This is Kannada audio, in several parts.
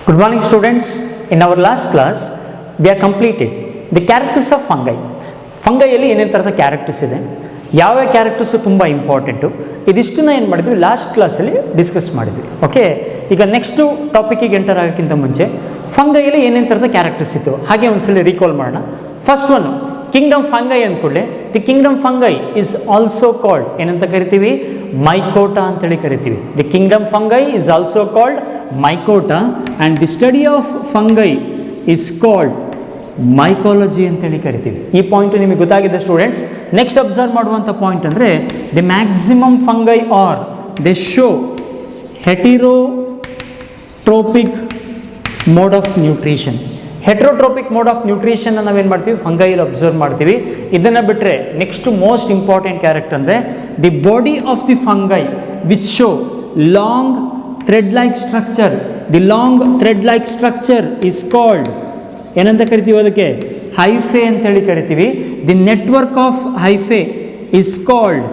Good morning students. In our last class we are completed the characters of fungi. Fungi ಅಲ್ಲಿ ಏನೇನು ತರದ ಕ್ಯಾರೆಕ್ಟರ್ಸ್ ಇದೆ, ಯಾವ ಕ್ಯಾರೆಕ್ಟರ್ಸ್ ತುಂಬ ಇಂಪಾರ್ಟೆಂಟು, ಇದಿಷ್ಟನ್ನ ಏನು ಮಾಡಿದ್ವಿ ಲಾಸ್ಟ್ ಕ್ಲಾಸಲ್ಲಿ ಡಿಸ್ಕಸ್ ಮಾಡಿದ್ವಿ. ಓಕೆ, ಈಗ ನೆಕ್ಸ್ಟು ಟಾಪಿಕ್ಕಿಗೆ ಎಂಟರ್ ಆಗೋಕ್ಕಿಂತ ಮುಂಚೆ ಫಂಗೈಯಲ್ಲಿ ಏನೇನು ಥರದ ಕ್ಯಾರೆಕ್ಟರ್ಸ್ ಇತ್ತು ಹಾಗೆ ಒಂದ್ಸಲ ರೀಕಾಲ್ ಮಾಡೋಣ. ಫಸ್ಟ್ ಒನ್ ಕಿಂಗ್ಡಮ್ ಫಂಗೈ ಅಂದ್ಕೊಳ್ಳಿ. The kingdom fungi is also called ಏನಂತ ಕರಿತೀವಿ, ಮೈಕೋಟಾ ಅಂತೇಳಿ ಕರಿತೀವಿ. The kingdom fungi is also called mycota and the study of fungi is called mycology ಅಂತೇಳಿ ಕರಿತೀವಿ. ಈ ಪಾಯಿಂಟು ನಿಮಗೆ ಗೊತ್ತಾಗಿದೆ ಸ್ಟೂಡೆಂಟ್ಸ್. ನೆಕ್ಸ್ಟ್ ಅಬ್ಸರ್ವ್ ಮಾಡುವಂಥ ಪಾಯಿಂಟ್ ಅಂದರೆ the maximum fungi are they show heterotrophic mode of nutrition. Heterotrophic mode of ನ್ಯೂಟ್ರಿಷನ್ನ ನಾವೇನು ಮಾಡ್ತೀವಿ, ಫಂಗೈಯಲ್ಲಿ ಅಬ್ಸರ್ವ್ ಮಾಡ್ತೀವಿ. ಇದನ್ನು ಬಿಟ್ಟರೆ ನೆಕ್ಸ್ಟ್ ಮೋಸ್ಟ್ ಇಂಪಾರ್ಟೆಂಟ್ ಕ್ಯಾರೆಕ್ಟರ್ ಅಂದರೆ the body of the fungi which show long thread like structure. The long thread like structure is called ಏನಂತ ಕರಿತೀವಿ, ಅದಕ್ಕೆ ಹೈಫೆ ಅಂತೇಳಿ ಕರಿತೀವಿ. The network of hyphae is called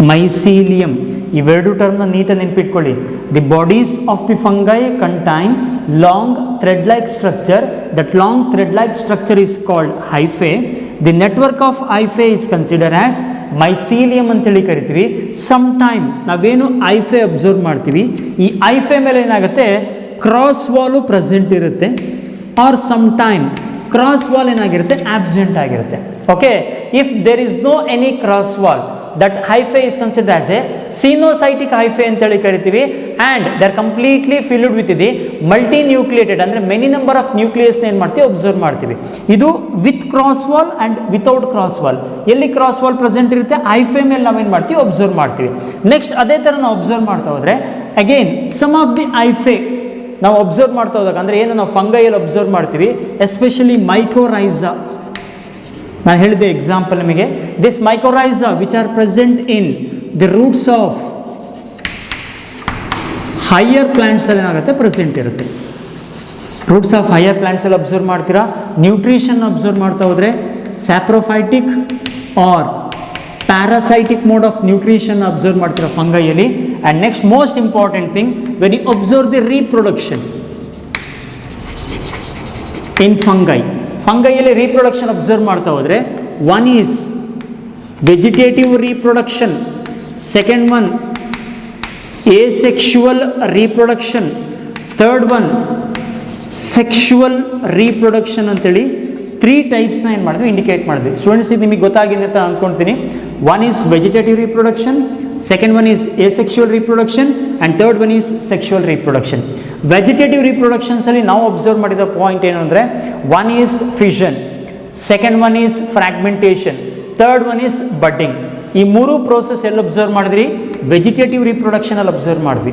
mycelium. ಇವೆರಡು ಟರ್ಮ್ನ ನೀಟಾಗಿ ನೆನ್ಪಿಟ್ಕೊಳ್ಳಿ. The bodies of the fungi contain long thread like structure. That long thread like structure is called hyphae. The network of hyphae is consider as mycelium ಅಂತೇಳಿ ಕರಿತೀವಿ. ಸಮ್ ಟೈಮ್ ನಾವೇನು ಐಫೆ ಅಬ್ಸರ್ವ್ ಮಾಡ್ತೀವಿ, ಈ ಐಫೆ ಮೇಲೆ ಏನಾಗುತ್ತೆ, ಕ್ರಾಸ್ ವಾಲು ಪ್ರೆಸೆಂಟ್ ಇರುತ್ತೆ, or some time cross wall ಏನಾಗಿರುತ್ತೆ, ಆಬ್ಸೆಂಟ್ ಆಗಿರುತ್ತೆ. Okay, if there is no any cross wall, that hyphae is consider as a coenocytic hyphae ಅಂತೇಳಿ ಕರಿತೀವಿ. And they are completely filled with the multinucleated, ಅಂದರೆ ಮೆನಿ ನಂಬರ್ ಆಫ್ ನ್ಯೂಕ್ಲಿಯಸ್ನ ಏನು ಮಾಡ್ತೀವಿ, ಅಬ್ಸರ್ವ್ ಮಾಡ್ತೀವಿ. ಇದು with cross wall and without cross wall. ಎಲ್ಲಿ ಕ್ರಾಸ್ ವಾಲ್ ಪ್ರೆಸೆಂಟ್ ಇರುತ್ತೆ, ಹೈಫೆ ಮೇಲೆ ನಾವೇನು ಮಾಡ್ತೀವಿ, ಅಬ್ಸರ್ವ್ ಮಾಡ್ತೀವಿ. ನೆಕ್ಸ್ಟ್ ಅದೇ ಥರ ನಾವು ಅಬ್ಸರ್ವ್ ಮಾಡ್ತಾ ಹೋದರೆ again some of the hyphae ನಾವು ಅಬ್ಸರ್ವ್ ಮಾಡ್ತಾ ಹೋದಾಗ, ಅಂದರೆ ಏನು ನಾವು ಫಂಗೈಯಲ್ಲಿ ಅಬ್ಸರ್ವ್ ಮಾಡ್ತೀವಿ, ಎಸ್ಪೆಷಲಿ ಮೈಕೋರೈಸಾ. ನಾನು ಹೇಳಿದೆ ಎಕ್ಸಾಂಪಲ್ ನಿಮಗೆ, this mycorrhiza which are present in the roots of higher ಪ್ಲಾಂಟ್ಸಲ್ಲಿ ಏನಾಗುತ್ತೆ, ಪ್ರೆಸೆಂಟ್ ಇರುತ್ತೆ. ರೂಟ್ಸ್ ಆಫ್ ಹೈಯರ್ ಪ್ಲಾಂಟ್ಸಲ್ಲಿ ಅಬ್ಸರ್ವ್ ಮಾಡ್ತೀರಾ. ನ್ಯೂಟ್ರಿಷನ್ ಅಬ್ಸರ್ವ್ ಮಾಡ್ತಾ ಹೋದರೆ saprophytic or parasitic mode of nutrition observe ಮಾಡ್ತೀರಾ ಫಂಗೈಯಲ್ಲಿ. And next most important thing, when you observe the reproduction in fungi, ಫಂಗೈಯಲ್ಲಿ reproduction observe ಮಾಡ್ತಾ ಹೋದರೆ one is vegetative reproduction, second one asexual reproduction, third one sexual reproduction ಅಂತೇಳಿ 3 ಟೈಪ್ಸ್ನ ಏನು ಮಾಡಿದ್ವಿ, ಇಂಡಿಕೇಟ್ ಮಾಡಿದ್ವಿ. ಸ್ಟೂಡೆಂಟ್ಸ್ ಇದು ನಿಮಗೆ ಗೊತ್ತಾಗಿದೆ ಅಂತ ಅಂದ್ಕೊಳ್ತೀನಿ. One is vegetative reproduction, second one is asexual reproduction and third one is sexual reproduction. Vegetative ರೀಪ್ರೊಡಕ್ಷನ್ಸಲ್ಲಿ ನಾವು ಅಬ್ಸರ್ವ್ ಮಾಡಿದ ಪಾಯಿಂಟ್ ಏನು ಅಂದರೆ, one is fission, second one is fragmentation, third one is budding. ಈ ಮೂರು ಪ್ರೋಸೆಸ್ ಎಲ್ಲಿ ಅಬ್ಸರ್ವ್ ಮಾಡಿದ್ರಿ, ವೆಜಿಟೇಟಿವ್ ರೀಪ್ರೊಡಕ್ಷನಲ್ಲಿ ಅಬ್ಸರ್ವ್ ಮಾಡಿದ್ವಿ.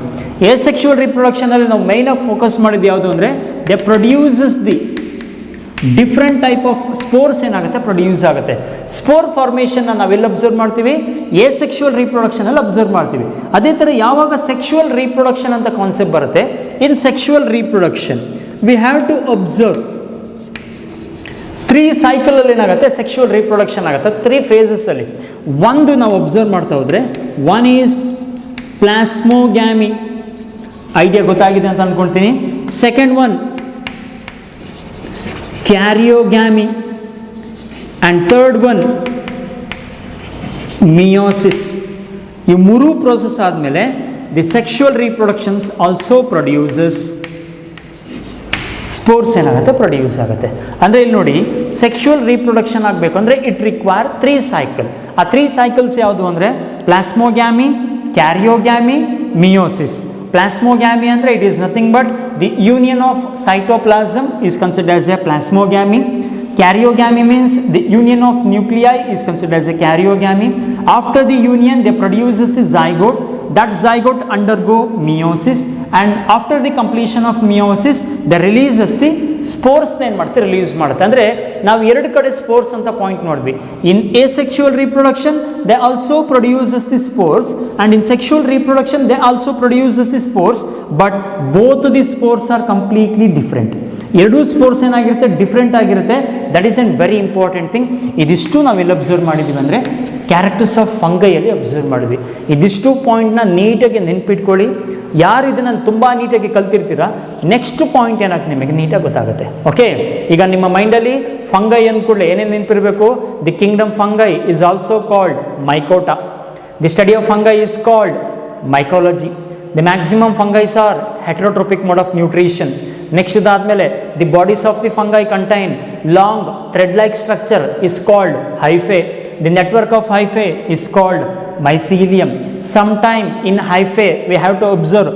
asexual reproductionನಲ್ಲಿ ನಾವು ಮೈನಾಗಿ ಫೋಕಸ್ ಮಾಡಿದ್ದು ಯಾವುದು ಅಂದರೆ, they produces the different type of spores ಏನಾಗುತ್ತೆ, ಪ್ರೊಡ್ಯೂಸ್ ಆಗುತ್ತೆ. ಸ್ಪೋರ್ ಫಾರ್ಮೇಷನ್ನ ನಾವೆಲ್ಲಿ ಅಬ್ಸರ್ವ್ ಮಾಡ್ತೀವಿ, asexual reproductionನಲ್ಲಿ ಅಬ್ಸರ್ವ್ ಮಾಡ್ತೀವಿ. ಅದೇ ಥರ ಯಾವಾಗ ಸೆಕ್ಷುವಲ್ ರೀಪ್ರೊಡಕ್ಷನ್ ಅಂತ ಕಾನ್ಸೆಪ್ಟ್ ಬರುತ್ತೆ, in sexual reproduction we have to observe 3 ಸೈಕಲಲ್ಲಿ ಏನಾಗುತ್ತೆ, ಸೆಕ್ಷುವಲ್ ರೀಪ್ರೊಡಕ್ಷನ್ ಆಗುತ್ತೆ 3 ಫೇಸಸ್ಸಲ್ಲಿ. ಒಂದು ನಾವು ಅಬ್ಸರ್ವ್ ಮಾಡ್ತಾ ಹೋದರೆ, ಒನ್ ಈಸ್ ಪ್ಲಾಸ್ಮೋಗ್ಯಾಮಿ, ಐಡಿಯಾ ಗೊತ್ತಾಗಿದೆ ಅಂತ ಅಂದ್ಕೊಳ್ತೀನಿ. Second one karyogamy and third one meiosis. ಈ ಮೂರೂ ಪ್ರೋಸೆಸ್ ಆದಮೇಲೆ the sexual reproductions also produces spores ಏನಾಗುತ್ತೆ, ಪ್ರೊಡ್ಯೂಸ್ ಆಗುತ್ತೆ. ಅಂದರೆ ಇಲ್ಲಿ ನೋಡಿ, ಸೆಕ್ಷುವಲ್ ರೀಪ್ರೊಡಕ್ಷನ್ ಆಗಬೇಕು ಅಂದರೆ ಇಟ್ ರಿಕ್ವೈರ್ 3 ಸೈಕಲ್. ಆ 3 ಸೈಕಲ್ಸ್ ಯಾವುದು ಅಂದರೆ ಪ್ಲಾಸ್ಮೋಗ್ಯಾಮಿ, ಕ್ಯಾರಿಯೋಗ್ಯಾಮಿ, ಮಿಯೋಸಿಸ್. ಪ್ಲಾಸ್ಮೋಗ್ಯಾಮಿ ಅಂದರೆ it is nothing but the union of cytoplasm is considered as a plasmogamy. Karyogamy means the union of nuclei is considered as a karyogamy. After the union, they produces the zygote. That zygote undergo meiosis, and after the completion of meiosis, they releases the spores. ಏನು ಮಾಡುತ್ತೆ, ರಿಲೀಸ್ ಮಾಡುತ್ತೆ. ಅಂದರೆ ನಾವು 2 ಕಡೆ ಸ್ಪೋರ್ಸ್ ಅಂತ ಪಾಯಿಂಟ್ ನೋಡಿದ್ವಿ. ಇನ್ asexual reproduction they also produces the spores, and in sexual reproduction they also produces the spores, but both the spores are completely different. ಎರಡೂ ಸ್ಪೋರ್ಸ್ ಏನಾಗಿರುತ್ತೆ, ಡಿಫ್ರೆಂಟ್ ಆಗಿರುತ್ತೆ. That is N very important thing. ಇದಿಷ್ಟು ನಾವೆಲ್ಲ ಅಬ್ಸರ್ವ್ ಮಾಡಿದ್ದೀವಿ ಅಂದರೆ ಕ್ಯಾರೆಕ್ಟರ್ಸ್ ಆಫ್ ಫಂಗೈಯಲ್ಲಿ ಅಬ್ಸರ್ವ್ ಮಾಡಿದ್ವಿ. ಇದಿಷ್ಟು ಪಾಯಿಂಟ್ನ ನೀಟಾಗಿ ನೆನ್ಪಿಟ್ಕೊಳ್ಳಿ. ಯಾರು ಇದನ್ನು ತುಂಬ ನೀಟಾಗಿ ಕಲ್ತಿರ್ತೀರಾ ನೆಕ್ಸ್ಟ್ ಪಾಯಿಂಟ್ ಏನಾಗುತ್ತೆ ನಿಮಗೆ ನೀಟಾಗಿ ಗೊತ್ತಾಗುತ್ತೆ. ಓಕೆ, ಈಗ ನಿಮ್ಮ ಮೈಂಡಲ್ಲಿ ಫಂಗೈ ಅಂದ್ಕೂಡಲೇ ಏನೇನು ನೆನಪಿರಬೇಕು? The kingdom fungi is also called mycota. The study of fungi is called mycology. The maximum fungi are heterotrophic mode of nutrition. Next ಇದಾದಮೇಲೆ the bodies of the fungi contain long thread-like structure is called hyphae. The network of hyphae is called mycelium. Sometime in hyphae we have to observe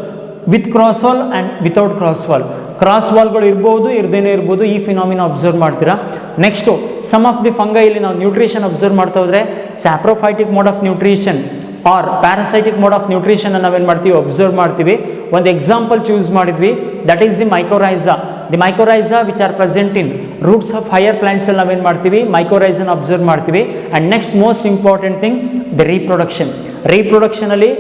with cross wall and without cross wall. Cross ವಾಲ್ಗಳು ಇರ್ಬೋದು, ಇರ್ದೇನೆ ಇರ್ಬೋದು. ಈ ಫಿನಾಮಿನ ಅಬ್ಸರ್ವ್ ಮಾಡ್ತೀರಾ. Next some of the fungi ಇಲ್ಲಿ ನಾವು ನ್ಯೂಟ್ರಿಷನ್ ಅಬ್ಸರ್ವ್ ಮಾಡ್ತಾ ಹೋದರೆ saprophytic mode of nutrition or parasitic mode of nutrition ನಾವೇನು ಮಾಡ್ತೀವಿ ಅಬ್ಸರ್ವ್ ಮಾಡ್ತೀವಿ. ಒಂದು ಎಕ್ಸಾಂಪಲ್ ಚೂಸ್ ಮಾಡಿದ್ವಿ, that is the mycorrhiza. The mycorrhiza which are present in roots of higher ಪ್ಲಾಂಟ್ಸಲ್ಲಿ ನಾವೇನು ಮಾಡ್ತೀವಿ ಮೈಕೋರೈಸನ್ ಅಬ್ಸರ್ವ್ ಮಾಡ್ತೀವಿ. And next most important thing the reproduction. ರೀಪ್ರೊಡಕ್ಷನಲ್ಲಿ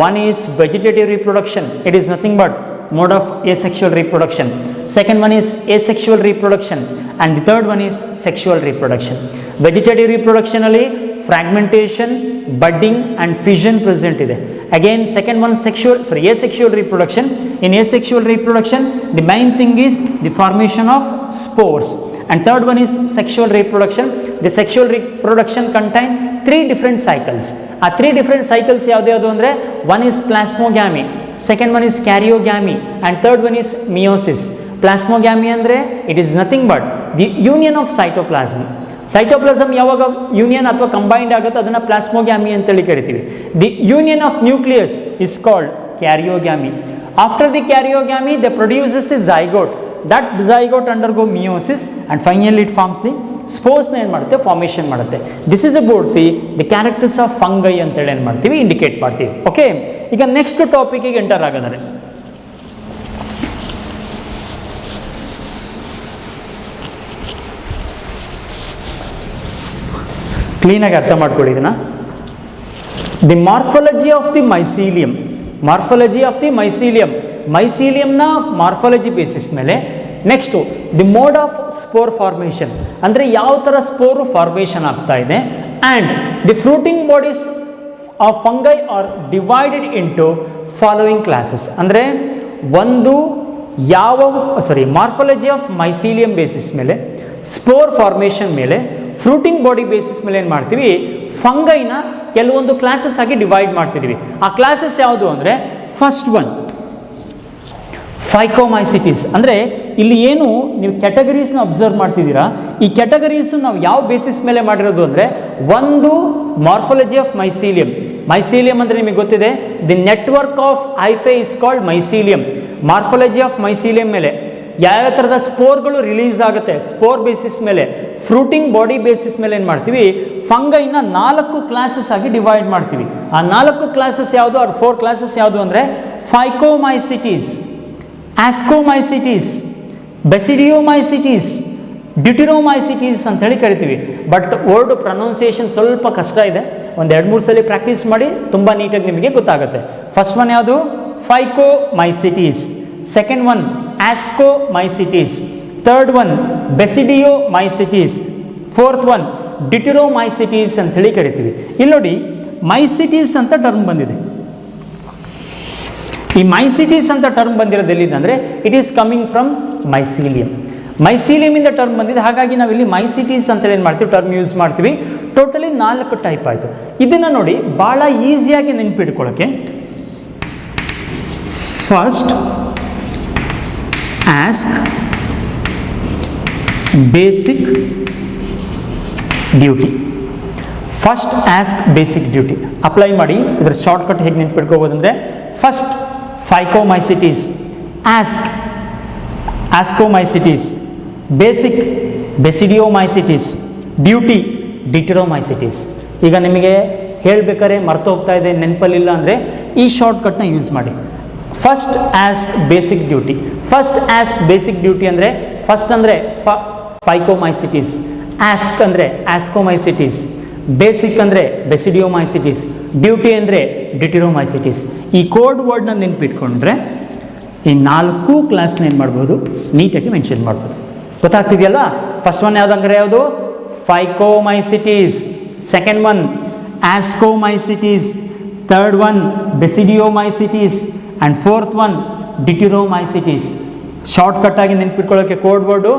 one is vegetative reproduction, it is nothing but mode of asexual reproduction. Second one is asexual reproduction and the third one is sexual reproduction. Vegetative reproduction alli fragmentation, budding and fission present ide. Again second one asexual reproduction. In asexual reproduction the main thing is the formation of spores. And third one is sexual reproduction. The sexual reproduction contain three different cycles. ಆ three different cycles ಯಾವ್ದು ಅಂದರೆ one is plasmogamy, second one is karyogamy and third one is meiosis. Plasmogamy ಅಂದರೆ it is nothing but the union of cytoplasm. Cytoplasm ಯಾವಾಗ ಯೂನಿಯನ್ ಅಥವಾ ಕಂಬೈಂಡ್ ಆಗುತ್ತೆ ಅದನ್ನು ಪ್ಲಾಸ್ಮೋಗ್ಯಾಮಿ ಅಂತೇಳಿ ಕರಿತೀವಿ. The union of nucleus is called karyogamy. After the karyogamy the produces is zygote. That zygote undergo meiosis and finally it forms the ಸ್ಪೋರ್ಸ್ನ ಏನು ಮಾಡುತ್ತೆ ಫಾರ್ಮೇಷನ್ ಮಾಡುತ್ತೆ. This is about the characters of fungi ಅಂತೇಳಿ ಏನು ಮಾಡ್ತೀವಿ ಇಂಡಿಕೇಟ್ ಮಾಡ್ತೀವಿ. ಓಕೆ, ಈಗ ನೆಕ್ಸ್ಟ್ ಟಾಪಿಕಿಗೆ ಎಂಟರ್ ಆಗಿದ್ದಾರೆ. ಕ್ಲೀನಾಗಿ ಅರ್ಥ ಮಾಡ್ಕೊಳ್ಳಿ ಇದನ್ನು. The morphology of the mycelium. Morphology of the mycelium, ಮೈಸೀಲಿಯಂನ ಮಾರ್ಫಾಲಜಿ ಬೇಸಿಸ್ ಮೇಲೆ next the mode of spore formation, ಅಂದರೆ ಯಾವ ಥರ ಸ್ಪೋರು ಫಾರ್ಮೇಷನ್ ಆಗ್ತಾ ಇದೆ. And the fruiting bodies of fungi are divided into following classes. ಅಂದರೆ ಒಂದು ಮಾರ್ಫಾಲಜಿ ಆಫ್ ಮೈಸೀಲಿಯಂ ಬೇಸಿಸ್ ಮೇಲೆ, ಸ್ಪೋರ್ ಫಾರ್ಮೇಷನ್ ಮೇಲೆ, ಫ್ರೂಟಿಂಗ್ ಬಾಡಿ ಬೇಸಿಸ್ ಮೇಲೆ ಏನು ಮಾಡ್ತೀವಿ ಫಂಗೈನ ಕೆಲವೊಂದು ಕ್ಲಾಸಸ್ ಆಗಿ ಡಿವೈಡ್ ಮಾಡ್ತಿದ್ದೀವಿ. ಆ ಕ್ಲಾಸಸ್ ಯಾವುದು ಅಂದರೆ ಫಸ್ಟ್ ಒನ್ ಫೈಕೋಮೈಸಿಟಿಸ್. ಅಂದರೆ ಇಲ್ಲಿ ಏನು ನೀವು ಕ್ಯಾಟಗರೀಸ್ನ ಅಬ್ಸರ್ವ್ ಮಾಡ್ತಿದ್ದೀರಾ, ಈ ಕ್ಯಾಟಗರೀಸು ನಾವು ಯಾವ ಬೇಸಿಸ್ ಮೇಲೆ ಮಾಡಿರೋದು ಅಂದರೆ ಒಂದು ಮಾರ್ಫಾಲಜಿ ಆಫ್ ಮೈಸೀಲಿಯಂ. ಮೈಸೀಲಿಯಂ ಅಂದರೆ ನಿಮಗೆ ಗೊತ್ತಿದೆ the network of hyphae is called mycelium. Morphology of mycelium ಮೇಲೆ ಯಾವ ಥರದ ಸ್ಪೋರ್ಗಳು ರಿಲೀಸ್ ಆಗುತ್ತೆ ಸ್ಪೋರ್ ಬೇಸಿಸ್ ಮೇಲೆ, ಫ್ರೂಟಿಂಗ್ ಬಾಡಿ ಬೇಸಿಸ್ ಮೇಲೆ ಏನು ಮಾಡ್ತೀವಿ ಫಂಗೈನ 4 ಕ್ಲಾಸಸ್ ಆಗಿ ಡಿವೈಡ್ ಮಾಡ್ತೀವಿ. ಆ 4 ಕ್ಲಾಸಸ್ ಯಾವುದು, ಆ 4 ಕ್ಲಾಸಸ್ ಯಾವುದು ಅಂದರೆ ಫೈಕೋಮೈಸಿಟಿಸ್, ಆಸ್ಕೋಮೈಸಿಟಿಸ್, ಬೆಸಿಡಿಯೋಮೈಸಿಟಿಸ್, ಡ್ಯೂಟಿರೋಮೈಸಿಟಿಸ್ ಅಂತ ಹೇಳಿ ಕರಿತೀವಿ. ಬಟ್ ವರ್ಡ್ ಪ್ರೊನೌನ್ಸಿಯೇಷನ್ ಸ್ವಲ್ಪ ಕಷ್ಟ ಇದೆ, ಒಂದು 2-3 ಸಲ ಪ್ರಾಕ್ಟೀಸ್ ಮಾಡಿ ತುಂಬ ನೀಟಾಗಿ ನಿಮಗೆ ಗೊತ್ತಾಗುತ್ತೆ. ಫಸ್ಟ್ ಒನ್ ಯಾವುದು phycomycetes, second one ascomycetes, third one basidiomycetes, fourth one deuteromycetes ಅಂತ ಹೇಳಿ ಕರಿತೀವಿ. ಇಲ್ಲಿ ನೋಡಿ ಮೈಸಿಟಿಸ್ ಅಂತ ಟರ್ಮ್ ಬಂದಿದೆ. ಈ ಮೈಸಿಟಿಸ್ ಅಂತ ಟರ್ಮ್ ಬಂದಿರೋದು ಎಲ್ಲಿದೆ ಅಂದರೆ it is coming from mycelium. ಮೈಸೀಲಿಯಮಿಂದ ಟರ್ಮ್ ಬಂದಿದೆ, ಹಾಗಾಗಿ ನಾವಿಲ್ಲಿ ಮೈಸಿಟಿಸ್ ಅಂತೇಳಿ ಏನು ಮಾಡ್ತೀವಿ ಟರ್ಮ್ ಯೂಸ್ ಮಾಡ್ತೀವಿ. ಟೋಟಲಿ 4 ಟೈಪ್ ಆಯಿತು. ಇದನ್ನು ನೋಡಿ ಭಾಳ ಈಸಿಯಾಗಿ ನೆನಪಿಟ್ಕೊಳ್ಳೋಕ್ಕೆ first ask basic duty. First ask basic duty apply ಮಾಡಿ. ಇದರ ಶಾರ್ಟ್ಕಟ್ ಹೇಗೆ ನೆನ್ಪಿಟ್ಕೋಬೋದು ಅಂದರೆ first phycomycetes, ask ascomycetes, basic basidiomycetes, duty deuteromycetes. ಈಗ ನಿಮಗೆ ಹೇಳಬೇಕಾದ್ರೆ ಮರ್ತೋಗ್ತಾ ಇದೆ ನೆನಪಲ್ಲಿಲ್ಲ ಅಂದರೆ ಈ ಶಾರ್ಟ್ಕಟ್ನ ಯೂಸ್ ಮಾಡಿ. First ask basic duty. First ask basic duty ಅಂದರೆ ಫಸ್ಟ್ ಅಂದರೆ ಫೈಕೋಮೈಸಿಟಿಸ್, ಆಸ್ಕ್ ಅಂದರೆ ಆಸ್ಕೋಮೈಸಿಟಿಸ್, ಬೇಸಿಕ್ ಅಂದರೆ ಬೆಸಿಡಿಯೋಮೈಸಿಟಿಸ್, ಡ್ಯೂಟಿ ಅಂದರೆ ಡ್ಯೂಟಿರೋಮೈಸಿಟಿಸ್. ಈ ಕೋಡ್ ವರ್ಡ್ನ ನೆನ್ಪಿಟ್ಕೊಂಡ್ರೆ ಈ 4 ಕ್ಲಾಸ್ನ ಏನು ಮಾಡ್ಬೋದು ನೀಟಾಗಿ ಮೆನ್ಷನ್ ಮಾಡ್ಬೋದು. ಗೊತ್ತಾಗ್ತಿದೆಯಲ್ಲ? ಫಸ್ಟ್ ಒನ್ ಯಾವುದಂದ್ರೆ ಯಾವುದು phycomycetes, second one ascomycetes, third one basidiomycetes, and fourth one deuteromycetes. Shortcut ಆಗಿ ನೆನ್ಪಿಟ್ಕೊಳ್ಳೋಕ್ಕೆ code word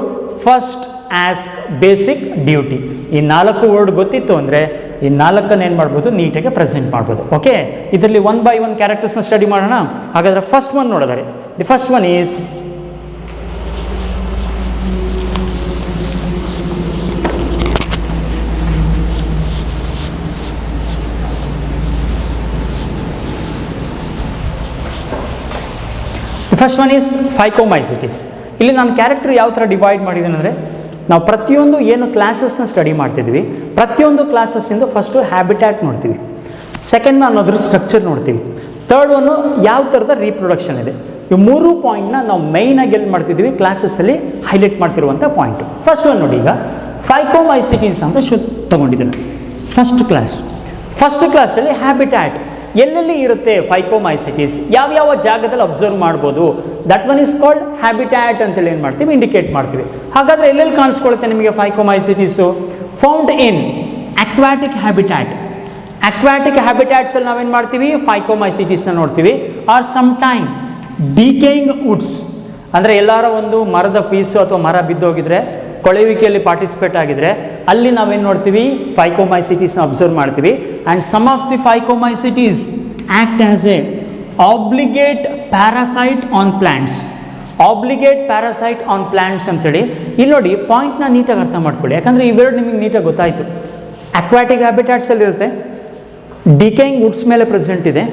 first, ask, basic, duty. ಈ 4 ವರ್ಡ್ ಗೊತ್ತಿತ್ತು ಅಂದರೆ ಈ 4 ಏನು ಮಾಡ್ಬೋದು, ನೀಟಾಗಿ ಪ್ರೆಸೆಂಟ್ ಮಾಡ್ಬೋದು. ಓಕೆ, ಇದರಲ್ಲಿ 1 by 1 ಕ್ಯಾರೆಕ್ಟರ್ಸ್ನ ಸ್ಟಡಿ ಮಾಡೋಣ. ಹಾಗಾದರೆ ಫಸ್ಟ್ ಒನ್ ನೋಡಿದರೆ, the first one is first one is phycomycetes. ಇಲ್ಲಿ ನಾನು ಕ್ಯಾರೆಕ್ಟರ್ ಯಾವ ಥರ ಡಿವೈಡ್ ಮಾಡಿದ್ದೀನಿ ಅಂದರೆ, ನಾವು ಪ್ರತಿಯೊಂದು ಏನು ಕ್ಲಾಸಸ್ನ ಸ್ಟಡಿ ಮಾಡ್ತಿದ್ವಿ, ಪ್ರತಿಯೊಂದು ಕ್ಲಾಸಸ್ಸಿಂದ ಫಸ್ಟು ಹ್ಯಾಬಿಟ್ಯಾಟ್ ನೋಡ್ತೀವಿ, ಸೆಕೆಂಡ್ ಅನ್ನೋದ್ರ ಸ್ಟ್ರಕ್ಚರ್ ನೋಡ್ತೀವಿ, ಥರ್ಡ್ ಒನ್ನು ಯಾವ ಥರದ ರೀಪ್ರೊಡಕ್ಷನ್ ಇದೆ. ಈ 3 ಪಾಯಿಂಟ್ನ ನಾವು ಮೈನಾಗಿ ಎಲ್ಲಿ ಮಾಡ್ತಿದ್ದೀವಿ, ಕ್ಲಾಸಸ್ಸಲ್ಲಿ ಹೈಲೈಟ್ ಮಾಡ್ತಿರುವಂಥ ಪಾಯಿಂಟು. ಫಸ್ಟ್ ಒನ್ ನೋಡಿ, ಈಗ ಫೈಕೋಮೈಸಿಟಿಸ್ ಅಂತ ತೊಗೊಂಡಿದ್ದೀನಿ. ಫಸ್ಟ್ ಕ್ಲಾಸಲ್ಲಿ ಹ್ಯಾಬಿಟ್ಯಾಟ್ ಎಲ್ಲೆಲ್ಲಿ ಇರುತ್ತೆ ಫೈಕೋಮೈಸಿಟಿಸ್, ಯಾವ್ಯಾವ ಜಾಗದಲ್ಲಿ ಅಬ್ಸರ್ವ್ ಮಾಡ್ಬೋದು, that one is called habitat ಅಂತೇಳಿ ಏನು ಮಾಡ್ತೀವಿ, ಇಂಡಿಕೇಟ್ ಮಾಡ್ತೀವಿ. ಹಾಗಾದರೆ ಎಲ್ಲೆಲ್ಲಿ ಕಾಣಿಸ್ಕೊಳುತ್ತೆ ನಿಮಗೆ phycomycetes? Found in aquatic habitat. Aquatic ಹ್ಯಾಬಿಟ್ಯಾಟ್ಸಲ್ಲಿ ನಾವೇನು ಮಾಡ್ತೀವಿ, ಫೈಕೋಮೈಸಿಟಿಸ್ನ ನೋಡ್ತೀವಿ. Or some time decaying woods, ಅಂದರೆ ಎಲ್ಲಾರ ಒಂದು ಮರದ ಪೀಸು ಅಥವಾ ಮರ ಬಿದ್ದೋಗಿದ್ರೆ, ಕೊಳೆಯುವಿಕೆಯಲ್ಲಿ ಪಾರ್ಟಿಸಿಪೇಟ್ ಆಗಿದ್ರೆ, ಅಲ್ಲಿ ನಾವೇನು ನೋಡ್ತೀವಿ, ಫೈಕೋಮೈಸಿಟಿಸ್ನ ಅಬ್ಸರ್ವ್ ಮಾಡ್ತೀವಿ. And some of the phycomycetes act as a obligate parasite on plants. Obligate parasite on plants ಅಂತೇಳಿ ಇಲ್ಲಿ ನೋಡಿ, ಪಾಯಿಂಟ್ನ ನೀಟಾಗಿ ಅರ್ಥ ಮಾಡ್ಕೊಳ್ಳಿ, ಯಾಕಂದರೆ ಇವೆರಡು ನಿಮಗೆ ನೀಟಾಗಿ ಗೊತ್ತಾಯಿತು. ಅಕ್ವಾಟಿಕ್ ಹ್ಯಾಬಿಟ್ಯಾಟ್ಸಲ್ಲಿ ಇರುತ್ತೆ, ಡಿಕೇಯಿಂಗ್ ವುಡ್ಸ್ ಮೇಲೆ ಪ್ರೆಸೆಂಟ್ ಇದೆ,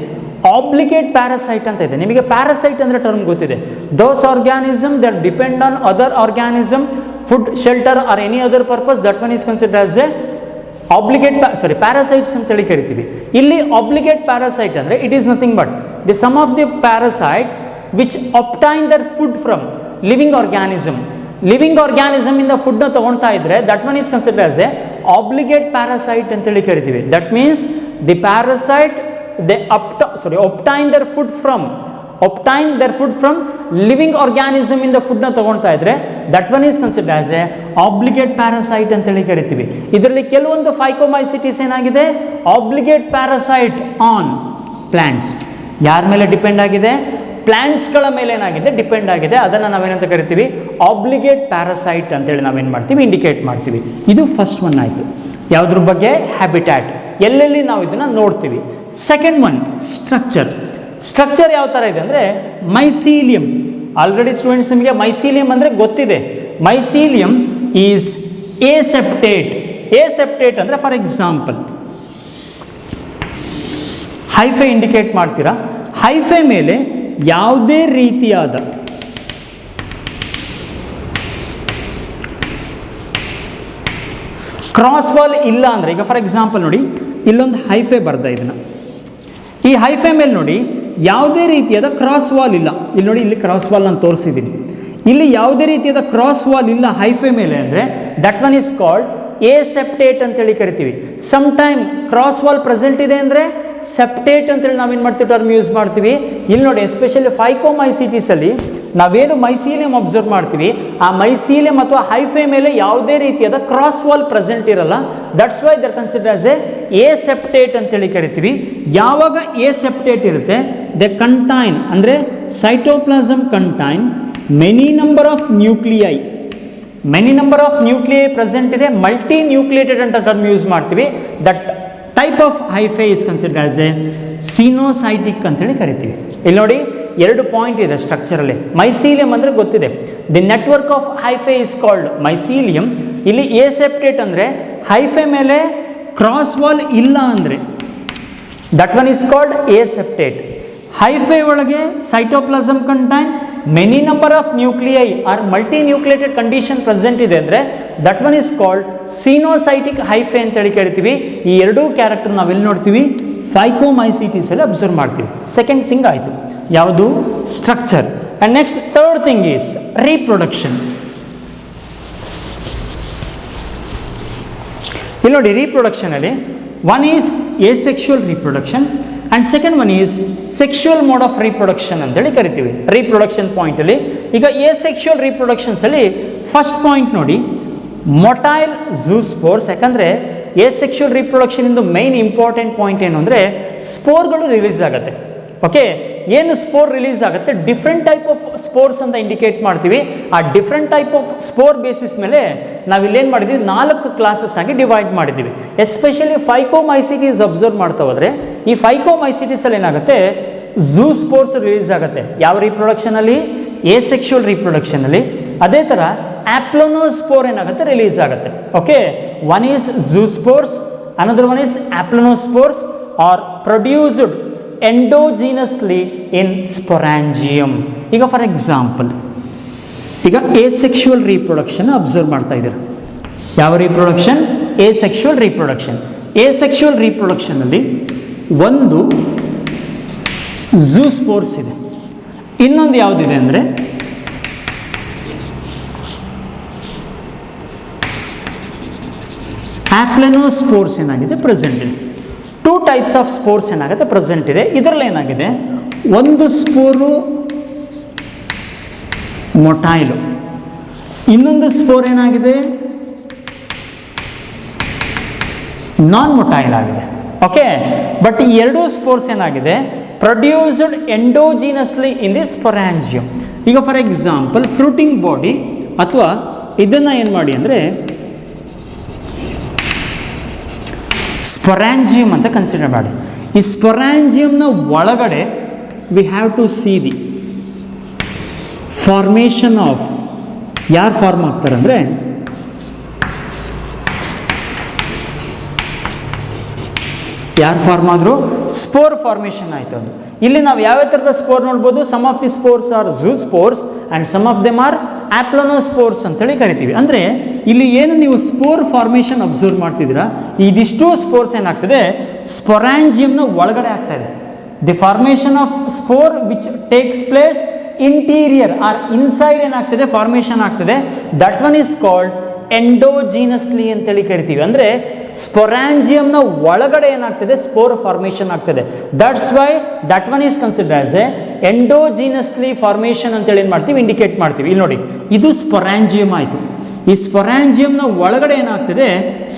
ಆಬ್ಲಿಗೇಟ್ ಪ್ಯಾರಾಸೈಟ್ ಅಂತ ಇದೆ. ನಿಮಗೆ ಪ್ಯಾರಾಸೈಟ್ ಅಂದರೆ ಟರ್ಮ್ ಗೊತ್ತಿದೆ, those organism that depend on other organism, food, shelter or any other purpose, that one is considered as a parasites ಅಂತೇಳಿ ಕರಿತೀವಿ. ಇಲ್ಲಿ ಆಬ್ಲಿಗೇಟ್ ಪ್ಯಾರಾಸೈಟ್ ಅಂದರೆ it is nothing but the some of the parasite which obtain their food from living organism. Living ಆರ್ಗ್ಯಾನಿಸಮಿಂದ ಫುಡ್ನ ತೊಗೊಳ್ತಾ ಇದ್ರೆ that one is considered as A obligate parasite ಅಂತೇಳಿ ಕರಿತೀವಿ. That means the parasite they obtain their food from living organism ಇಂದ ಫುಡ್ನ ತೊಗೊಳ್ತಾ ಇದ್ರೆ that one is considered as A obligate parasite ಅಂತೇಳಿ ಕರಿತೀವಿ. ಇದರಲ್ಲಿ ಕೆಲವೊಂದು ಫೈಕೋಮೈಸಿಟಿಸ್ ಏನಾಗಿದೆ, ಆಬ್ಲಿಗೇಟ್ ಪ್ಯಾರಾಸೈಟ್ ಆನ್ ಪ್ಲಾಂಟ್ಸ್. ಯಾರ ಮೇಲೆ ಡಿಪೆಂಡ್ ಆಗಿದೆ, ಪ್ಲಾಂಟ್ಸ್ಗಳ ಮೇಲೆ ಏನಾಗಿದೆ, ಡಿಪೆಂಡ್ ಆಗಿದೆ. ಅದನ್ನು ನಾವೇನಂತ ಕರಿತೀವಿ, ಆಬ್ಲಿಗೇಟ್ ಪ್ಯಾರಾಸೈಟ್ ಅಂತೇಳಿ ನಾವೇನು ಮಾಡ್ತೀವಿ, ಇಂಡಿಕೇಟ್ ಮಾಡ್ತೀವಿ. ಇದು ಫಸ್ಟ್ ಒನ್ ಆಯಿತು. ಯಾವುದ್ರ ಬಗ್ಗೆ, ಹ್ಯಾಬಿಟ್ಯಾಟ್, ಎಲ್ಲೆಲ್ಲಿ ನಾವು ಇದನ್ನು ನೋಡ್ತೀವಿ. ಸೆಕೆಂಡ್ ಒನ್ ಸ್ಟ್ರಕ್ಚರ್ ಯಾವ ಥರ ಇದೆ ಅಂದರೆ, ಮೈಸೀಲಿಯಂ. ಆಲ್ರೆಡಿ ಸ್ಟೂಡೆಂಟ್ಸ್ ನಿಮಗೆ ಮೈಸೀಲಿಯಂ ಅಂದರೆ ಗೊತ್ತಿದೆ. ಮೈಸೀಲಿಯಂ ಈಸ್ ಎಸೆಪ್ಟೇಟ್ ಅಂದರೆ, ಫಾರ್ ಎಕ್ಸಾಂಪಲ್ ಹೈಫೆ ಇಂಡಿಕೇಟ್ ಮಾಡ್ತೀರಾ, ಹೈಫೆ ಮೇಲೆ ಯಾವುದೇ ರೀತಿಯಾದ ಕ್ರಾಸ್ ವಾಲ್ ಇಲ್ಲ ಅಂದರೆ, ಈಗ ಫಾರ್ ಎಕ್ಸಾಂಪಲ್ ನೋಡಿ, ಇಲ್ಲೊಂದು ಹೈಫೆ ಬರ್ದ, ಇದನ್ನು ಈ ಹೈಫೆ ಮೇಲೆ ನೋಡಿ ಯಾವುದೇ ರೀತಿಯಾದ ಕ್ರಾಸ್ ವಾಲ್ ಇಲ್ಲ. ಇಲ್ಲಿ ನೋಡಿ, ಇಲ್ಲಿ ಕ್ರಾಸ್ ವಾಲ್ ನಾನು ತೋರಿಸಿದ್ದೀನಿ. ಇಲ್ಲಿ ಯಾವುದೇ ರೀತಿಯಾದ ಕ್ರಾಸ್ ವಾಲ್ ಇಲ್ಲ ಹೈಫೆ ಮೇಲೆ ಅಂದರೆ that one is called aseptate ಅಂತೇಳಿ ಕರಿತೀವಿ. Some time cross wall present ಇದೆ ಅಂದರೆ ಸೆಪ್ಟೇಟ್ ಅಂತೇಳಿ ನಾವೇನು ಮಾಡ್ತೀವಿ, ಟರ್ಮ್ ಯೂಸ್ ಮಾಡ್ತೀವಿ. ಇಲ್ಲಿ ನೋಡಿ, ಎಸ್ಪೆಷಲಿ ಫೈಕೋಮೈಸಿಟಿಸಲ್ಲಿ ನಾವೇನು ಮೈಸೀಲಿಯಂ ಅಬ್ಸರ್ವ್ ಮಾಡ್ತೀವಿ, ಆ ಮೈಸೀಲಿಯಂ ಅಥವಾ ಹೈಫೆ ಮೇಲೆ ಯಾವುದೇ ರೀತಿಯಾದ ಕ್ರಾಸ್ ವಾಲ್ ಪ್ರೆಸೆಂಟ್ ಇರಲ್ಲ. That's why there consider as aseptate ಅಂತೇಳಿ ಕರಿತೀವಿ. ಯಾವಾಗ ಎಸೆಪ್ಟೇಟ್ ಇರುತ್ತೆ, ದೆ ಕಂಟೈನ್ ಅಂದರೆ cytoplasm contain many number of nuclei present ಇದೆ, ಮಲ್ಟಿ ನ್ಯೂಕ್ಲಿಯೇಟೆಡ್ ಅಂತ ಟರ್ಮ್ ಯೂಸ್ ಮಾಡ್ತೀವಿ. That type of hyphae is considered as a coenocytic ಅಂತೇಳಿ ಕರಿತೀವಿ. ಇಲ್ಲಿ ನೋಡಿ, 2 ಪಾಯಿಂಟ್ ಇದೆ ಸ್ಟ್ರಕ್ಚರಲ್ಲಿ. ಮೈಸೀಲಿಯಂ ಅಂದರೆ ಗೊತ್ತಿದೆ, the network of hyphae is called mycelium. ಇಲ್ಲಿ ಎಸೆಪ್ಟೇಟ್ ಅಂದರೆ ಹೈಫೆ ಮೇಲೆ ಕ್ರಾಸ್ ವಾಲ್ ಇಲ್ಲ ಅಂದರೆ that one is called aseptate. Hyphae ಒಳಗೆ cytoplasm contain many number of nuclei or multinucleated condition present ಇದೆ ಅಂದರೆ that one is called coenocytic hyphae ಅಂತೇಳಿ ಕರಿತೀವಿ. ಈ 2 ಕ್ಯಾರೆಕ್ಟರ್ ನಾವೆಲ್ಲಿ ನೋಡ್ತೀವಿ, ಫೈಕೋಮೈಸಿಟಿಸಲ್ಲಿ ಅಬ್ಸರ್ವ್ ಮಾಡ್ತೀವಿ. ಸೆಕೆಂಡ್ ಥಿಂಗ್ ಆಯಿತು, ಯಾವುದು, structure. And next third thing is reproduction. ಇಲ್ಲಿ ನೋಡಿ, ರೀಪ್ರೊಡಕ್ಷನಲ್ಲಿ one is asexual reproduction and second one is sexual mode of reproduction ಅಂತೇಳಿ ಕರಿತೀವಿ. ರೀಪ್ರೊಡಕ್ಷನ್ ಪಾಯಿಂಟಲ್ಲಿ ಈಗ ಎಸೆಕ್ಷುವಲ್ ರೀಪ್ರೊಡಕ್ಷನ್ಸಲ್ಲಿ ಫಸ್ಟ್ ಪಾಯಿಂಟ್ ನೋಡಿ, ಮೊಟೈಲ್ ಝೂಸ್ಪೋರ್ಸ್. ಯಾಕಂದರೆ ಎಸೆಕ್ಷುವಲ್ ರಿಪ್ರೊಡಕ್ಷನ್ ಇಂದು ಮೈನ್ ಇಂಪಾರ್ಟೆಂಟ್ ಪಾಯಿಂಟ್ ಏನು ಅಂದರೆ ಸ್ಪೋರ್ಗಳು ರಿಲೀಸ್ ಆಗುತ್ತೆ. ಓಕೆ, ಏನು ಸ್ಪೋರ್ ರಿಲೀಸ್ ಆಗುತ್ತೆ, ಡಿಫ್ರೆಂಟ್ ಟೈಪ್ ಆಫ್ ಸ್ಪೋರ್ಸ್ ಅಂತ ಇಂಡಿಕೇಟ್ ಮಾಡ್ತೀವಿ. ಆ different type of spore basis ಮೇಲೆ ನಾವಿಲ್ಲೇನು ಮಾಡಿದ್ದೀವಿ, 4 ಕ್ಲಾಸಸ್ ಆಗಿ ಡಿವೈಡ್ ಮಾಡಿದ್ದೀವಿ. ಎಸ್ಪೆಷಲಿ ಫೈಕೋಮೈಸಿಟೀಸ್ ಅಬ್ಸರ್ವ್ ಮಾಡ್ತಾ ಹೋದರೆ ಈ ಫೈಕೋಮೈಸಿಟೀಸಲ್ಲಿ ಏನಾಗುತ್ತೆ, ಝೂ ಸ್ಪೋರ್ಸ್ ರಿಲೀಸ್ ಆಗುತ್ತೆ. ಯಾವ ರಿಪ್ರೊಡಕ್ಷನಲ್ಲಿ, ಎಸೆಕ್ಷುವಲ್ ರಿಪ್ರೊಡಕ್ಷನಲ್ಲಿ. ಅದೇ ಥರ ಆಪ್ಲೋನೋಸ್ಪೋರ್ ಏನಾಗುತ್ತೆ, ರಿಲೀಸ್ ಆಗುತ್ತೆ. Okay, one is zoospores, another one is aplanospores are produced endogenously in sporangium. ಈಗ ಫಾರ್ ಎಕ್ಸಾಂಪಲ್, ಈಗ ಎಸೆಕ್ಷುವಲ್ ರಿಪ್ರೊಡಕ್ಷನ್ ಅಬ್ಸರ್ವ್ ಮಾಡ್ತಾ ಇದ್ದೀರ. ಯಾವ ರಿಪ್ರೊಡಕ್ಷನ್, ಎಸೆಕ್ಷುವಲ್ ರಿಪ್ರೊಡಕ್ಷನ್. ಎಸೆಕ್ಷುವಲ್ ರಿಪ್ರೊಡಕ್ಷನಲ್ಲಿ ಒಂದು ಝೂ ಸ್ಪೋರ್ಸ್ ಇದೆ, ಇನ್ನೊಂದು ಯಾವುದಿದೆ ಅಂದರೆ ಆಪ್ಲೆನೋಸ್ಪೋರ್ಸ್ ಏನಾಗಿದೆ ಪ್ರೆಸೆಂಟ್ ಇದೆ. 2 ಟೈಪ್ಸ್ ಆಫ್ ಸ್ಪೋರ್ಸ್ ಏನಾಗುತ್ತೆ ಪ್ರೆಸೆಂಟ್ ಇದೆ. ಇದರಲ್ಲಿ ಏನಾಗಿದೆ, ಒಂದು ಸ್ಪೋರು ಮೊಟೈಲು, ಇನ್ನೊಂದು ಸ್ಪೋರ್ ಏನಾಗಿದೆ ನಾನ್ ಮೊಟೈಲ್ ಆಗಿದೆ. ಓಕೆ, ಬಟ್ ಈ ಎರಡೂ ಸ್ಪೋರ್ಸ್ ಏನಾಗಿದೆ, produced endogenously in the sporangium. ಈಗ ಫಾರ್ ಎಕ್ಸಾಂಪಲ್ ಫ್ರೂಟಿಂಗ್ ಬಾಡಿ ಅಥವಾ ಇದನ್ನು ಏನು ಮಾಡಿ ಅಂದರೆ ಸ್ಪೊರಾಂಜಿಯಂ ಅಂತ ಕನ್ಸಿಡರ್ ಮಾಡಿ. ಈ ಸ್ಪೊರಾಂಜಿಯಂನ ಒಳಗಡೆ we have to see the formation of, ಯಾರು ಫಾರ್ಮ್ ಆಗ್ತಾರೆ ಅಂದರೆ ಯಾರು ಫಾರ್ಮ್ ಆದರೂ ಸ್ಪೋರ್ ಫಾರ್ಮೇಷನ್ ಆಯಿತು. ಅದು ಇಲ್ಲಿ ನಾವು ಯಾವ ಥರದ ಸ್ಪೋರ್ ನೋಡ್ಬೋದು, some of the spores are zoospores and some of them are aplanospores ಅಂತೇಳಿ ಕರಿತೀವಿ. ಅಂದರೆ ಇಲ್ಲಿ ಏನು ನೀವು ಸ್ಪೋರ್ ಫಾರ್ಮೇಷನ್ ಅಬ್ಸರ್ವ್ ಮಾಡ್ತಿದ್ದೀರಾ, ಇದಿಷ್ಟು ಸ್ಪೋರ್ಸ್ ಏನಾಗ್ತದೆ ಸ್ಪೊರಾಂಜಿಯಂನ ಒಳಗಡೆ ಆಗ್ತಾ ಇದೆ. The formation of spore which takes place interior or inside ಏನಾಗ್ತದೆ ಫಾರ್ಮೇಷನ್ ಆಗ್ತದೆ, that one is called endogenously ಅಂತೇಳಿ ಕರಿತೀವಿ. ಅಂದರೆ ಸ್ಪೊರಾಂಜಿಯಂನ ಒಳಗಡೆ ಏನಾಗ್ತದೆ ಸ್ಪೋರ್ ಫಾರ್ಮೇಷನ್ ಆಗ್ತದೆ. That's why that one is consider as a endogenously formation ಅಂತೇಳಿ ಏನು ಮಾಡ್ತೀವಿ ಇಂಡಿಕೇಟ್ ಮಾಡ್ತೀವಿ. ಇಲ್ಲಿ ನೋಡಿ, ಇದು ಸ್ಪೊರಾಂಜಿಯಂ ಆಯಿತು. ಈ ಸ್ಪೊರಾಂಜಿಯಂನ ಒಳಗಡೆ ಏನಾಗ್ತದೆ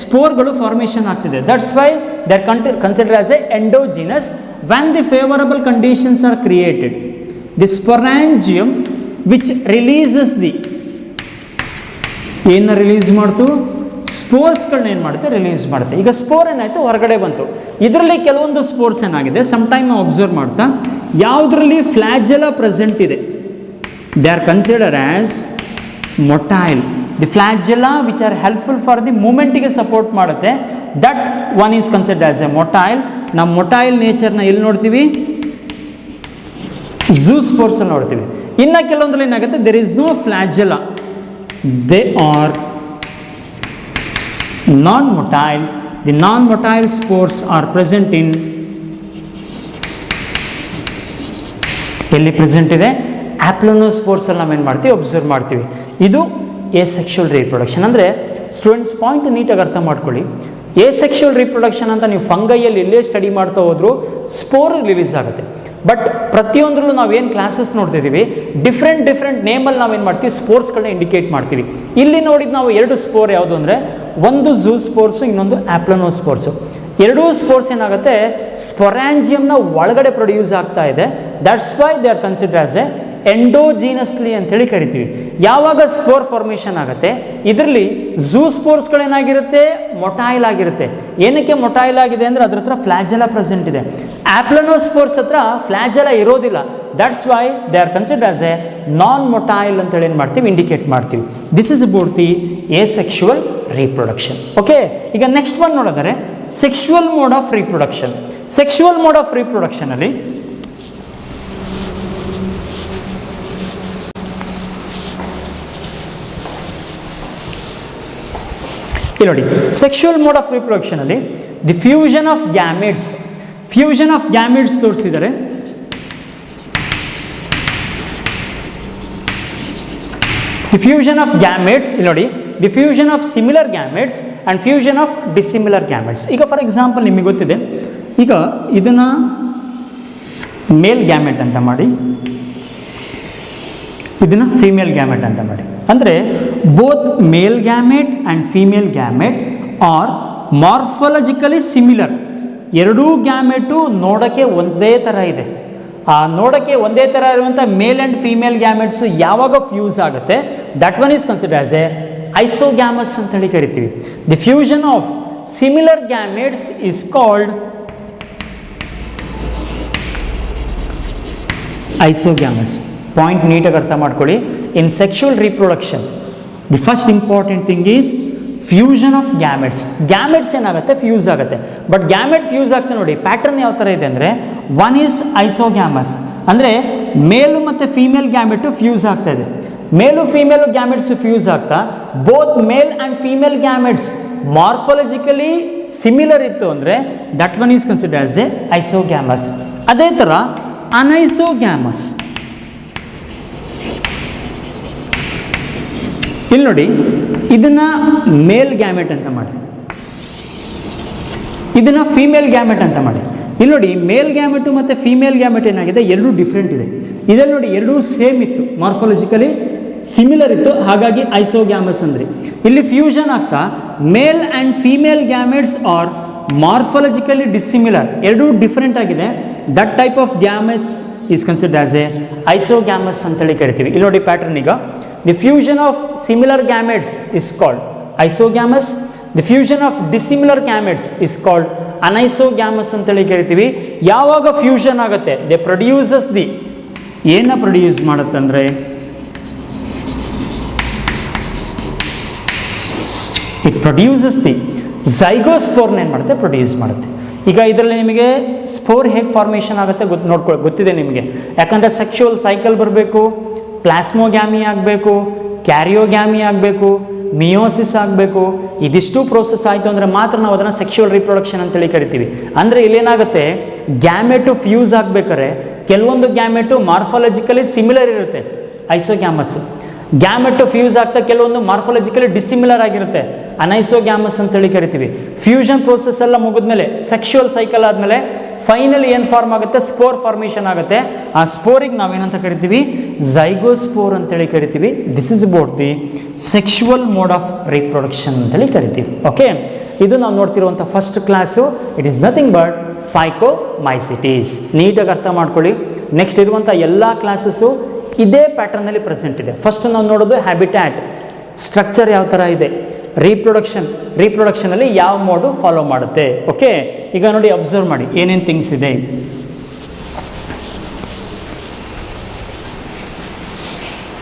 ಸ್ಪೋರ್ಗಳು ಫಾರ್ಮೇಷನ್ ಆಗ್ತದೆ. That's why they are consider as a endogenous. When the favourable conditions are created, the sporangium which releases the ಏನು ರಿಲೀಸ್ ಮಾಡ್ತು, ಸ್ಪೋರ್ಸ್ಗಳನ್ನ ಏನು ಮಾಡುತ್ತೆ ರಿಲೀಸ್ ಮಾಡುತ್ತೆ. ಈಗ ಸ್ಪೋರ್ ಏನಾಯಿತು ಹೊರಗಡೆ ಬಂತು. ಇದರಲ್ಲಿ ಕೆಲವೊಂದು ಸ್ಪೋರ್ಸ್ ಏನಾಗಿದೆ ಸಮ್ ಟೈಮ್ ನಾವು ಅಬ್ಸರ್ವ್ ಮಾಡ್ತಾ, ಯಾವುದರಲ್ಲಿ ಫ್ಲಾಜೆಲಾ ಪ್ರೆಸೆಂಟ್ ಇದೆ they are consider as motile. The flagella which are helpful for the ಮೂಮೆಂಟಿಗೆ ಸಪೋರ್ಟ್ ಮಾಡುತ್ತೆ, that one is consider as a motile. ನಾವು ಮೊಟೈಲ್ ನೇಚರ್ನ ಎಲ್ಲಿ ನೋಡ್ತೀವಿ, ಝೂ ಸ್ಪೋರ್ಟ್ಸಲ್ಲಿ ನೋಡ್ತೀವಿ. ಇನ್ನು ಕೆಲವೊಂದ್ರಲ್ಲಿ ಏನಾಗುತ್ತೆ there is no flagella, they are non-motile. The non-motile spores are present in ಎಲ್ಲಿ ಪ್ರೆಸೆಂಟ್ ಇದೆ ಆಪ್ಲೋನೋಸ್ಪೋರ್ಸ್ ಅಲ್ಲಿ ನಾವೇನು ಮಾಡ್ತೀವಿ ಅಬ್ಸರ್ವ್ ಮಾಡ್ತೀವಿ. ಇದು ಎಸೆಕ್ಷುವಲ್ ರಿಪ್ರೊಡಕ್ಷನ್. ಅಂದರೆ ಸ್ಟೂಡೆಂಟ್ಸ್ ಪಾಯಿಂಟ್ ನೀಟಾಗಿ ಅರ್ಥ ಮಾಡ್ಕೊಳ್ಳಿ. ಎಸೆಕ್ಷುವಲ್ ರಿಪ್ರೊಡಕ್ಷನ್ ಅಂತ ನೀವು ಫಂಗೈಯಲ್ಲಿ ಎಲ್ಲೇ ಸ್ಟಡಿ ಮಾಡ್ತಾ ಹೋದರೂ ಸ್ಪೋರ್ ರಿಲೀಸ್ ಆಗುತ್ತೆ. ಬಟ್ ಪ್ರತಿಯೊಂದರಲ್ಲೂ ನಾವೇನು ಕ್ಲಾಸಸ್ ನೋಡ್ತಿದ್ದೀವಿ ಡಿಫ್ರೆಂಟ್ ನೇಮಲ್ಲಿ ನಾವೇನು ಮಾಡ್ತೀವಿ ಸ್ಪೋರ್ಟ್ಸ್ಗಳನ್ನ ಇಂಡಿಕೇಟ್ ಮಾಡ್ತೀವಿ. ಇಲ್ಲಿ ನೋಡಿದ್ದು ನಾವು 2 ಸ್ಪೋರ್ ಯಾವುದು ಅಂದರೆ ಒಂದು ಝೂ ಸ್ಪೋರ್ಸು, ಇನ್ನೊಂದು ಆಪ್ಲೋನೋಸ್ಪೋರ್ಸು. ಎರಡೂ ಸ್ಪೋರ್ಸ್ ಏನಾಗುತ್ತೆ ಸ್ಪೊರಾಂಜಿಯಂನ ಒಳಗಡೆ ಪ್ರೊಡ್ಯೂಸ್ ಆಗ್ತಾ ಇದೆ. That's why they are consider as a endogenously ಅಂತೇಳಿ ಕರಿತೀವಿ. ಯಾವಾಗ ಸ್ಪೋರ್ ಫಾರ್ಮೇಷನ್ ಆಗುತ್ತೆ ಇದರಲ್ಲಿ ಝೂ ಸ್ಪೋರ್ಸ್ಗಳೇನಾಗಿರುತ್ತೆ ಮೊಟೈಲ್ ಆಗಿರುತ್ತೆ. ಏನಕ್ಕೆ ಮೊಟೈಲ್ ಆಗಿದೆ ಅಂದರೆ ಅದ್ರ ಹತ್ರ ಫ್ಲಾಜೆಲಾ ಪ್ರೆಸೆಂಟ್ ಇದೆ. ಆಪ್ಲೋನೋಸ್ಪೋರ್ಸ್ ಹತ್ರ ಫ್ಲಾಜೆಲಾ ಇರೋದಿಲ್ಲ. That's why they are consider as a non motile ಅಂತೇಳಿ ಏನು ಮಾಡ್ತೀವಿ ಇಂಡಿಕೇಟ್ ಮಾಡ್ತೀವಿ. This is about the asexual reproduction. Okay, ಈಗ ನೆಕ್ಸ್ಟ್ ಒನ್ ನೋಡಿದರೆ sexual mode of reproduction. Sexual mode of ರಿಪ್ರೊಡಕ್ಷನಲ್ಲಿ ನೋಡಿ, ಸೆಕ್ಷುವಲ್ ಮೋಡ್ ಆಫ್ ರಿಪ್ರೊಡಕ್ಷನ್ ಅಲ್ಲಿ ದಿ ಫ್ಯೂಷನ್ ಆಫ್ ಗ್ಯಾಮೆಟ್ಸ್ ತೋರಿಸಿದ್ದಾರೆ. ದಿ ಫ್ಯೂಷನ್ ಆಫ್ ಗ್ಯಾಮೆಟ್ಸ್ ಇಲ್ಲಿ ನೋಡಿ, the fusion of similar gametes and fusion of dissimilar gametes. ಈಗ ಫಾರ್ ಎಕ್ಸಾಂಪಲ್ ನಿಮಗೆ ಗೊತ್ತಿದೆ, ಈಗ ಇದನ್ನು ಮೇಲ್ ಗ್ಯಾಮೆಟ್ ಅಂತ ಮಾಡಿ, ಇದನ್ನು ಫೀಮೇಲ್ ಗ್ಯಾಮೆಟ್ ಅಂತ ಮಾಡಿ. ಅಂದರೆ both male gamete and female gamete are morphologically similar, ಎರಡೂ ಗ್ಯಾಮೆಟು ನೋಡೋಕ್ಕೆ ಒಂದೇ ಥರ ಇದೆ. ಆ ನೋಡೋಕ್ಕೆ ಒಂದೇ ಥರ ಇರುವಂಥ ಮೇಲ್ ಆ್ಯಂಡ್ ಫೀಮೇಲ್ ಗ್ಯಾಮೆಟ್ಸು ಯಾವಾಗ ಫ್ಯೂಸ್ ಆಗುತ್ತೆ, that one is consider as a isogamous ಅಂತೇಳಿ ಕರಿತೀವಿ. The fusion of similar gametes is called isogamous. Point ನೀಟಾಗಿ ಅರ್ಥ ಮಾಡ್ಕೊಳ್ಳಿ. In sexual reproduction the first important thing is fusion of gametes. Gametes ಏನಾಗುತ್ತೆ, ಫ್ಯೂಸ್ ಆಗುತ್ತೆ. ಬಟ್ ಗ್ಯಾಮೆಟ್ ಫ್ಯೂಸ್ ಆಗ್ತದೆ ನೋಡಿ, ಪ್ಯಾಟರ್ನ್ ಯಾವ ಥರ ಇದೆ ಅಂದರೆ, ಒನ್ ಈಸ್ ಐಸೋಗ್ಯಾಮಸ್, ಅಂದರೆ ಮೇಲು ಮತ್ತು ಫೀಮೇಲ್ ಗ್ಯಾಮೆಟು ಫ್ಯೂಸ್ ಆಗ್ತಾ ಇದೆ. ಮೇಲು ಫೀಮೇಲು ಗ್ಯಾಮೆಟ್ಸ್ ಫ್ಯೂಸ್ ಆಗ್ತಾ both male and female gametes morphologically similar ಇತ್ತು ಅಂದರೆ that one is consider as a isogamous. ಅದೇ ಥರ ಅನೈಸೋಗ್ಯಾಮಸ್. ಇಲ್ಲಿ ನೋಡಿ, ಇದನ್ನು ಮೇಲ್ ಗ್ಯಾಮೆಟ್ ಅಂತ ಮಾಡಿ, ಇದನ್ನು ಫೀಮೇಲ್ ಗ್ಯಾಮೆಟ್ ಅಂತ ಮಾಡಿ. ಇಲ್ಲಿ ನೋಡಿ, ಮೇಲ್ ಗ್ಯಾಮೆಟು ಮತ್ತು ಫೀಮೇಲ್ ಗ್ಯಾಮೆಟ್ ಏನಾಗಿದೆ, ಎರಡೂ ಡಿಫ್ರೆಂಟ್ ಇದೆ. ಇದರಲ್ಲಿ ನೋಡಿ, ಎರಡೂ ಸೇಮ್ ಇತ್ತು, ಮಾರ್ಫಾಲಜಿಕಲಿ ಸಿಮಿಲರ್ ಇತ್ತು, ಹಾಗಾಗಿ ಐಸೋಗ್ಯಾಮಸ್ ಅಂದರೆ. ಇಲ್ಲಿ ಫ್ಯೂಷನ್ ಆಗ್ತಾ male and female gametes are morphologically dissimilar, ಎರಡೂ ಡಿಫ್ರೆಂಟ್ ಆಗಿದೆ. That type of gametes is consider as a isogamous ಅಂತೇಳಿ ಕರಿತೀವಿ. ಇಲ್ಲಿ ನೋಡಿ ಪ್ಯಾಟರ್ನ್ ಈಗ, the fusion of similar gametes is called isogamous, the fusion of dissimilar gametes is called anisogamous ಅಂತೇಳಿ ಕರಿತೀವಿ. ಯಾವಾಗ ಫ್ಯೂಷನ್ ಆಗುತ್ತೆ, ದೇ ಪ್ರೊಡ್ಯೂಸಸ್ ದಿ, ಏನು ಪ್ರೊಡ್ಯೂಸ್ ಮಾಡುತ್ತಂದರೆ ಇಟ್ ಪ್ರೊಡ್ಯೂಸಸ್ ದಿ ಝೈಗೋಸ್ಪೋರ್ನ ಏನು ಮಾಡುತ್ತೆ, ಪ್ರೊಡ್ಯೂಸ್ ಮಾಡುತ್ತೆ. ಈಗ ಇದರಲ್ಲಿ ನಿಮಗೆ ಸ್ಪೋರ್ ಹೇಗೆ ಫಾರ್ಮೇಷನ್ ಆಗುತ್ತೆ ಗೊತ್ತಿದೆ ನಿಮಗೆ, ಯಾಕಂದರೆ ಸೆಕ್ಷುವಲ್ ಸೈಕಲ್ ಬರಬೇಕು, ಪ್ಲಾಸ್ಮೋಗ್ಯಾಮಿ ಆಗಬೇಕು, ಕ್ಯಾರಿಯೋಗ್ಯಾಮಿ ಆಗಬೇಕು, ಮಿಯೋಸಿಸ್ ಆಗಬೇಕು. ಇದಿಷ್ಟು ಪ್ರೋಸೆಸ್ ಆಯಿತು ಅಂದರೆ ಮಾತ್ರ ನಾವು ಅದನ್ನು ಸೆಕ್ಷುವಲ್ ರಿಪ್ರೊಡಕ್ಷನ್ ಅಂತೇಳಿ ಕರಿತೀವಿ. ಅಂದರೆ ಇಲ್ಲೇನಾಗುತ್ತೆ, ಗ್ಯಾಮೆಟು ಫ್ಯೂಸ್ ಆಗಬೇಕಾದ್ರೆ ಕೆಲವೊಂದು ಗ್ಯಾಮೆಟು ಮಾರ್ಫಾಲಜಿಕಲಿ ಸಿಮಿಲರ್ ಇರುತ್ತೆ, ಐಸೋಗ್ಯಾಮಸ್ಸು. ಗ್ಯಾಮೆಟು ಫ್ಯೂಸ್ ಆಗ್ತಾ ಕೆಲವೊಂದು ಮಾರ್ಫಾಲಜಿಕಲಿ ಡಿಸಿಮಿಲರ್ ಆಗಿರುತ್ತೆ, ಅನೈಸೋಗ್ಯಾಮಸ್ ಅಂತೇಳಿ ಕರಿತೀವಿ. ಫ್ಯೂಷನ್ ಪ್ರೋಸೆಸ್ ಎಲ್ಲ ಮುಗಿದ್ಮೇಲೆ, ಸೆಕ್ಷುವಲ್ ಸೈಕಲ್ ಆದಮೇಲೆ ಫೈನಲಿ ಏನು ಫಾರ್ಮ್ ಆಗುತ್ತೆ, ಸ್ಪೋರ್ ಫಾರ್ಮೇಷನ್ ಆಗುತ್ತೆ. ಆ ಸ್ಪೋರಿಗೆ ನಾವೇನಂತ ಕರಿತೀವಿ, ಝೈಗೋಸ್ಪೋರ್ ಅಂತೇಳಿ ಕರಿತೀವಿ. This is about the sexual mode of reproduction ಅಂತೇಳಿ ಕರಿತೀವಿ. ಓಕೆ, ಇದು ನಾವು ನೋಡ್ತಿರುವಂಥ first class. It is nothing but phycomycetes. ನೀಟಾಗಿ ಅರ್ಥ ಮಾಡ್ಕೊಳ್ಳಿ. ನೆಕ್ಸ್ಟ್ ಇರುವಂಥ ಎಲ್ಲ ಕ್ಲಾಸಸ್ಸು ಇದೇ ಪ್ಯಾಟರ್ನಲ್ಲಿ ಪ್ರೆಸೆಂಟ್ ಇದೆ. ಫಸ್ಟ್ ನಾವು ನೋಡೋದು ಹ್ಯಾಬಿಟ್ಯಾಟ್, ಸ್ಟ್ರಕ್ಚರ್ ಯಾವ ಥರ ಇದೆ, ರೀಪ್ರೊಡಕ್ಷನಲ್ಲಿ ಯಾವ ಮೋಡು ಫಾಲೋ ಮಾಡುತ್ತೆ. ಓಕೆ, ಈಗ ನೋಡಿ, ಅಬ್ಸರ್ವ್ ಮಾಡಿ ಏನೇನು ಥಿಂಗ್ಸ್ ಇದೆ.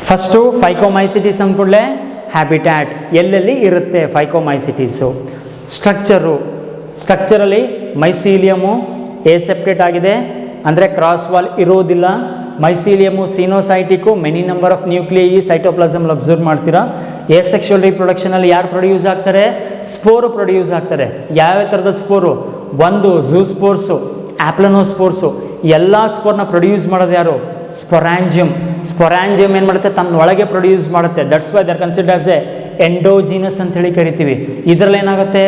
ಫಸ್ಟು ಫೈಕೋಮೈಸಿಟೀಸ್ ಅಂದ್ಕೊಳ್ಳೆ ಹ್ಯಾಬಿಟ್ಯಾಟ್, ಎಲ್ಲೆಲ್ಲಿ ಇರುತ್ತೆ ಫೈಕೋಮೈಸಿಟೀಸು. ಸ್ಟ್ರಕ್ಚರಲ್ಲಿ ಮೈಸೀಲಿಯಮು ಏಸೆಪ್ಟೇಟ್ ಆಗಿದೆ, ಅಂದರೆ ಕ್ರಾಸ್ ವಾಲ್ ಇರೋದಿಲ್ಲ. Mycelium coenocytic, many number of nuclei ಸೈಟೋಪ್ಲಾಸಮಲ್ಲಿ ಅಬ್ಸರ್ವ್ ಮಾಡ್ತೀರಾ. ಸೆಕ್ಷುವಲ್ ರೀಪ್ರೊಡಕ್ಷನಲ್ಲಿ ಯಾರು ಪ್ರೊಡ್ಯೂಸ್ ಆಗ್ತಾರೆ, ಸ್ಪೋರು ಪ್ರೊಡ್ಯೂಸ್ ಆಗ್ತಾರೆ. ಯಾವ್ಯಾವ ಥರದ ಸ್ಪೋರು, ಒಂದು ಝೂಸ್ಪೋರ್ಸು, ಆಪ್ಲನೋಸ್ಪೋರ್ಸು. ಎಲ್ಲ ಸ್ಪೋರ್ನ ಪ್ರೊಡ್ಯೂಸ್ ಮಾಡೋದು ಯಾರು, ಸ್ಪೊರಾಂಜಿಯಮ್ ಏನು ಮಾಡುತ್ತೆ, ತನ್ನ ಒಳಗೆ ಪ್ರೊಡ್ಯೂಸ್ ಮಾಡುತ್ತೆ. That's why there consider as a endogenous ಅಂತೇಳಿ ಕರಿತೀವಿ. ಇದರಲ್ಲಿ ಏನಾಗುತ್ತೆ,